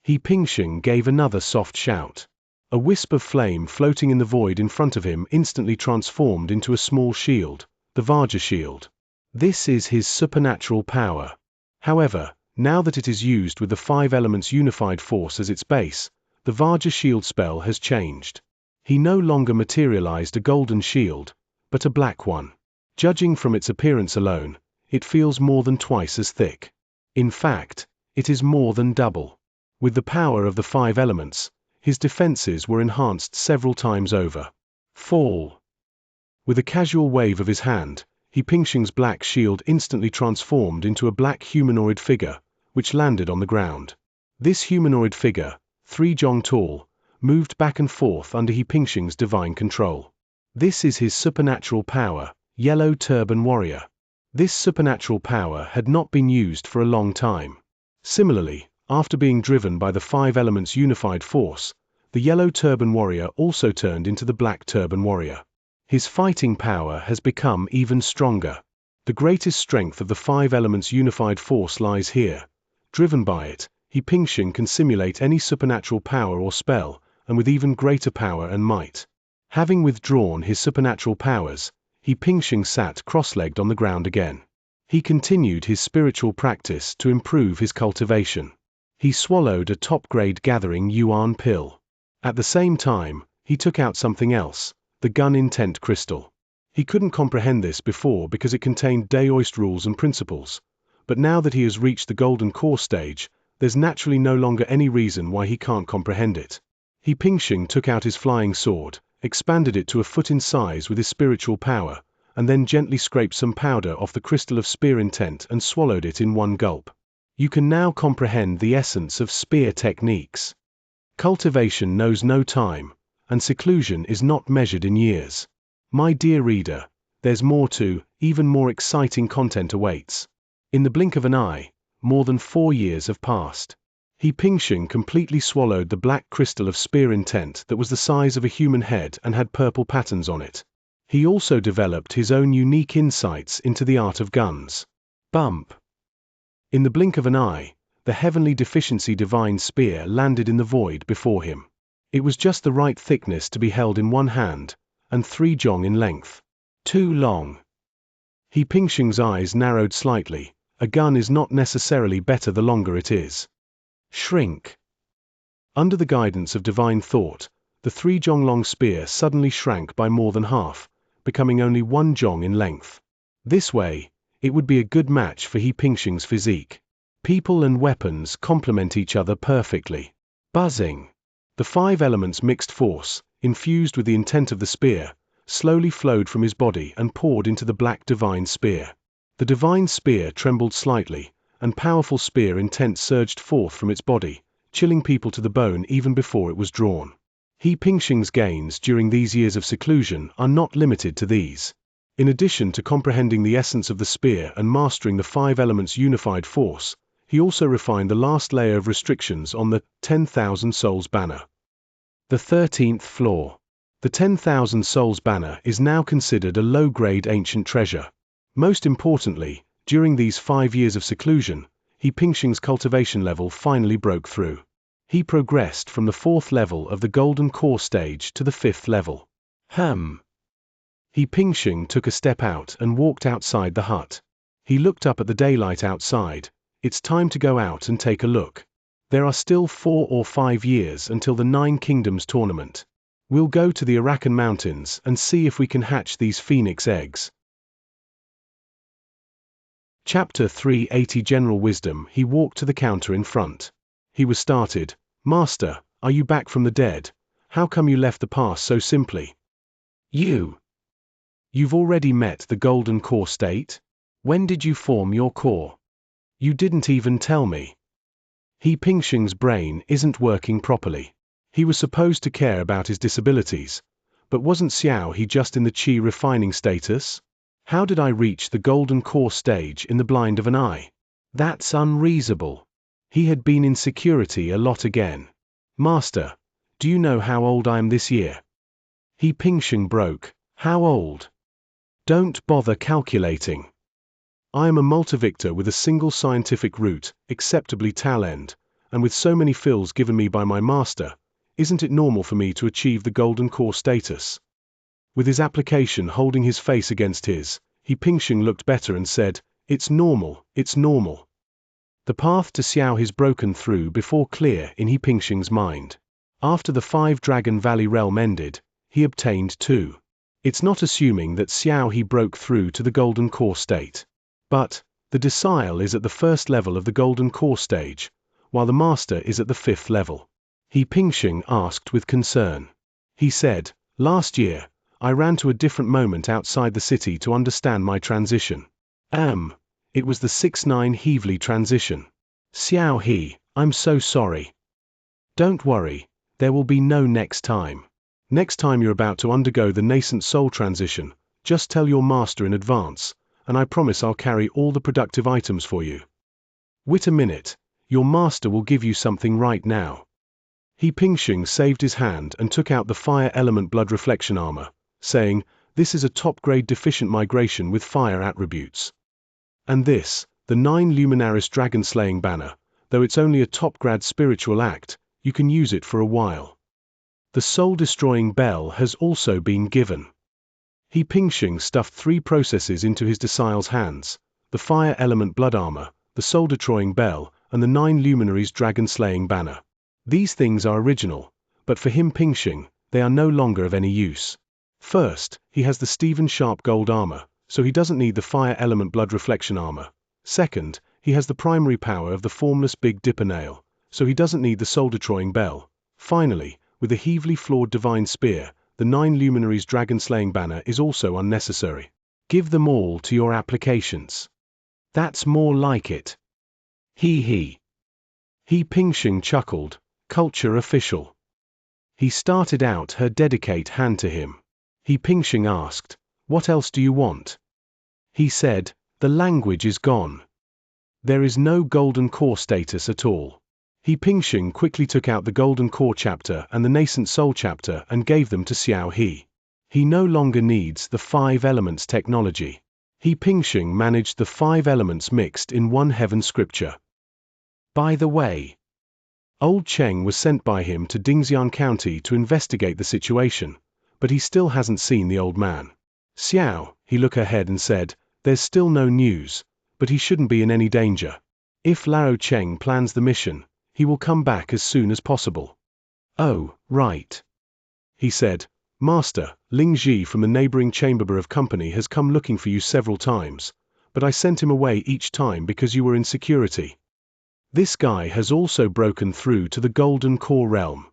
He Pingxing gave another soft shout. A wisp of flame floating in the void in front of him instantly transformed into a small shield, the Vajra shield. This is his supernatural power. However, now that it is used with the 5 elements unified force as its base, the Vajra shield spell has changed. He no longer materialized a golden shield, but a black one. Judging from its appearance alone, it feels more than twice as thick. In fact, it is more than double. With the power of the 5 elements, his defenses were enhanced several times over. Fall. With a casual wave of his hand, He Pingxing's black shield instantly transformed into a black humanoid figure, which landed on the ground. This humanoid figure, 3 zhong tall, moved back and forth under He Pingxing's divine control. This is his supernatural power, Yellow Turban Warrior. This supernatural power had not been used for a long time. Similarly, after being driven by the 5 elements unified force, the Yellow Turban Warrior also turned into the Black Turban Warrior. His fighting power has become even stronger. The greatest strength of the 5 elements unified force lies here. Driven by it, He Pingxing can simulate any supernatural power or spell, and with even greater power and might. Having withdrawn his supernatural powers, He Pingxing sat cross-legged on the ground again. He continued his spiritual practice to improve his cultivation. He swallowed a top-grade gathering yuan pill. At the same time, he took out something else, the gun intent crystal. He couldn't comprehend this before because it contained Daoist rules and principles, but now that he has reached the golden core stage, there's naturally no longer any reason why he can't comprehend it. He Pingxing took out his flying sword, expanded it to a foot in size with his spiritual power, and then gently scraped some powder off the crystal of spear intent and swallowed it in one gulp. You can now comprehend the essence of spear techniques. Cultivation knows no time, and seclusion is not measured in years. My dear reader, there's more to, even more exciting content awaits. In the blink of an eye, more than 4 years have passed. He Pingxing completely swallowed the black crystal of spear intent that was the size of a human head and had purple patterns on it. He also developed his own unique insights into the art of guns. Bump. In the blink of an eye, the heavenly deficiency divine spear landed in the void before him. It was just the right thickness to be held in one hand, and 3 jong in length. Too long. He Pingxing's eyes narrowed slightly. A gun is not necessarily better the longer it is. Shrink. Under the guidance of divine thought, the 3 jong long spear suddenly shrank by more than half, becoming only 1 jong in length. This way, it would be a good match for He Pingxing's physique. People and weapons complement each other perfectly. Buzzing. The 5 elements mixed force, infused with the intent of the spear, slowly flowed from his body and poured into the black divine spear. The divine spear trembled slightly, and powerful spear intent surged forth from its body, chilling people to the bone even before it was drawn. He Pingxing's gains during these years of seclusion are not limited to these. In addition to comprehending the essence of the spear and mastering the 5 elements' unified force, he also refined the last layer of restrictions on the 10,000 Souls banner. The 13th floor. The 10,000 Souls banner is now considered a low-grade ancient treasure. Most importantly, during these 5 years of seclusion, He Pingxing's cultivation level finally broke through. He progressed from the 4th level of the Golden Core stage to the 5th level. He Pingxing took a step out and walked outside the hut. He looked up at the daylight outside. It's time to go out and take a look. There are still 4 or 5 years until the 9 Kingdoms tournament. We'll go to the Arakan Mountains and see if we can hatch these phoenix eggs. Chapter 380 General Wisdom. He walked to the counter in front. He was started. Master, are you back from the dead? How come you left the past so simply? You've already met the Golden Core state? When did you form your core? You didn't even tell me. He Pingxing's brain isn't working properly. He was supposed to care about his disabilities, but wasn't Xiao He just in the Qi refining status? How did I reach the Golden Core stage in the blind of an eye? That's unreasonable. He had been in security a lot again. Master, do you know how old I am this year? He Pingxing broke. How old? Don't bother calculating. I am a multivictor with a single scientific root, acceptably talent, and with so many fills given me by my master, isn't it normal for me to achieve the Golden Core status? With his application holding his face against his, He Pingxing looked better and said, It's normal, it's normal. The path to Xiao He's broken through before clear in He Pingxing's mind. After the 5 Dragon Valley realm ended, he obtained 2. It's not assuming that Xiao He broke through to the Golden Core state. But, the disciple is at the 1st level of the Golden Core stage, while the master is at the 5th level. He Pingxing asked with concern. He said, last year, I ran to a different moment outside the city to understand my transition. It was the 6-9 Heavely transition. Xiao He, I'm so sorry. Don't worry, there will be no next time. Next time you're about to undergo the nascent soul transition, just tell your master in advance, and I promise I'll carry all the productive items for you. Wait a minute, your master will give you something right now. He Pingxing saved his hand and took out the fire element blood reflection armor, saying, this is a top-grade deficient migration with fire attributes. And this, the 9 Luminaris Dragon Slaying banner, though it's only a top-grade spiritual act, you can use it for a while. The soul-destroying bell has also been given. He Pingxing stuffed 3 processes into his disciple's hands, the fire element blood armor, the soul-destroying bell, and the 9 luminaries dragon-slaying banner. These things are original, but for him Pingxing, they are no longer of any use. First, he has the Stephen Sharp gold armor, so he doesn't need the fire element blood reflection armor. Second, he has the primary power of the formless Big Dipper nail, so he doesn't need the soul-destroying bell. Finally, with the heavily flawed divine spear, the 9 luminaries dragon-slaying banner is also unnecessary. Give them all to your applications. That's more like it. He Pingxing chuckled. Culture official. He started out her dedicate hand to him. He Pingxing asked, what else do you want? He said, the language is gone. There is no Golden Core status at all. He Pingxing quickly took out the Golden Core chapter and the Nascent Soul chapter and gave them to Xiao He. He no longer needs the 5 elements technology. He Pingxing managed the 5 elements mixed in one heaven scripture. By the way, Old Cheng was sent by him to Dingxian County to investigate the situation, but he still hasn't seen the old man. Xiao, he looked ahead and said, there's still no news, but he shouldn't be in any danger. If Lao Cheng plans the mission, he will come back as soon as possible. Oh, right. He said, Master, Ling Ji from the neighboring Chamber of Company has come looking for you several times, but I sent him away each time because you were in security. This guy has also broken through to the Golden Core realm.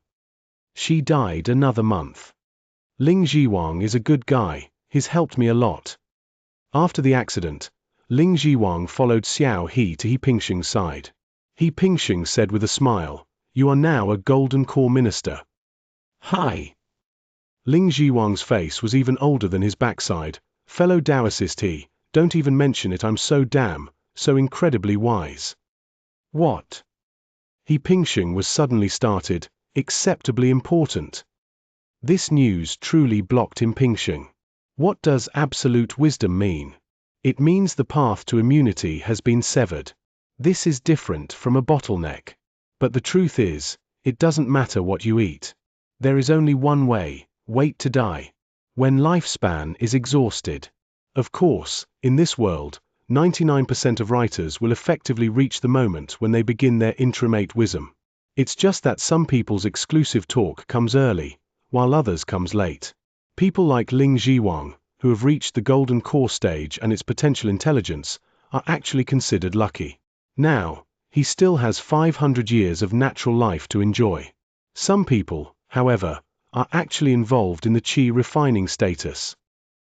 She died another month. Ling Jiwang is a good guy, he's helped me a lot. After the accident, Ling Jiwang followed Xiao He to He Pingxing's side. He Pingxing said with a smile, you are now a Golden Core minister. Hi. Ling Jiwang's face was even older than his backside. Fellow Taoist he, don't even mention it, I'm so incredibly wise. What? He Pingxing was suddenly started, acceptably important. This news truly blocked him Pingxing. What does absolute wisdom mean? It means the path to immunity has been severed. This is different from a bottleneck. But the truth is, it doesn't matter what you eat. There is only one way, wait to die. When lifespan is exhausted. Of course, in this world, 99% of writers will effectively reach the moment when they begin their intramate wisdom. It's just that some people's exclusive talk comes early, while others comes late. People like Ling Jiwang, who have reached the Golden Core stage and its potential intelligence, are actually considered lucky. Now, he still has 500 years of natural life to enjoy. Some people, however, are actually involved in the qi refining status.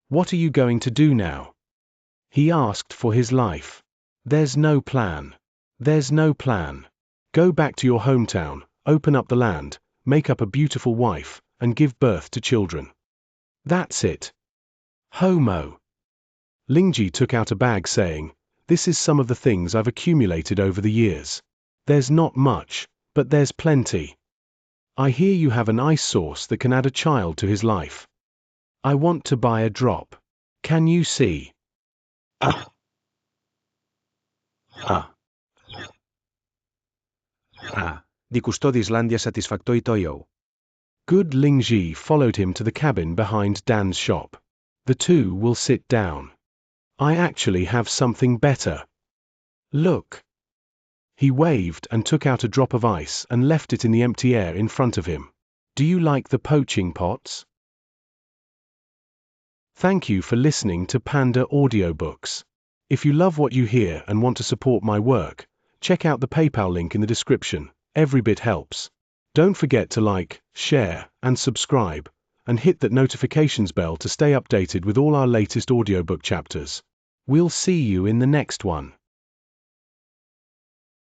What are you going to do now? He asked for his life. There's no plan. There's no plan. Go back to your hometown, open up the land, make up a beautiful wife, and give birth to children. That's it. Homo. Lingji took out a bag saying, this is some of the things I've accumulated over the years. There's not much, but there's plenty. I hear you have an ice source that can add a child to his life. I want to buy a drop. Can you see? Di custò d'Islàndia satisfactor i Toyo. Good. Lingji followed him to the cabin behind Dan's shop. The two will sit down. I actually have something better. Look. He waved and took out a drop of ice and left it in the empty air in front of him. Do you like the poaching pots? Thank you for listening to Panda Audiobooks. If you love what you hear and want to support my work, check out the PayPal link in the description. Every bit helps. Don't forget to like, share, and subscribe, and hit that notifications bell to stay updated with all our latest audiobook chapters. We'll see you in the next one.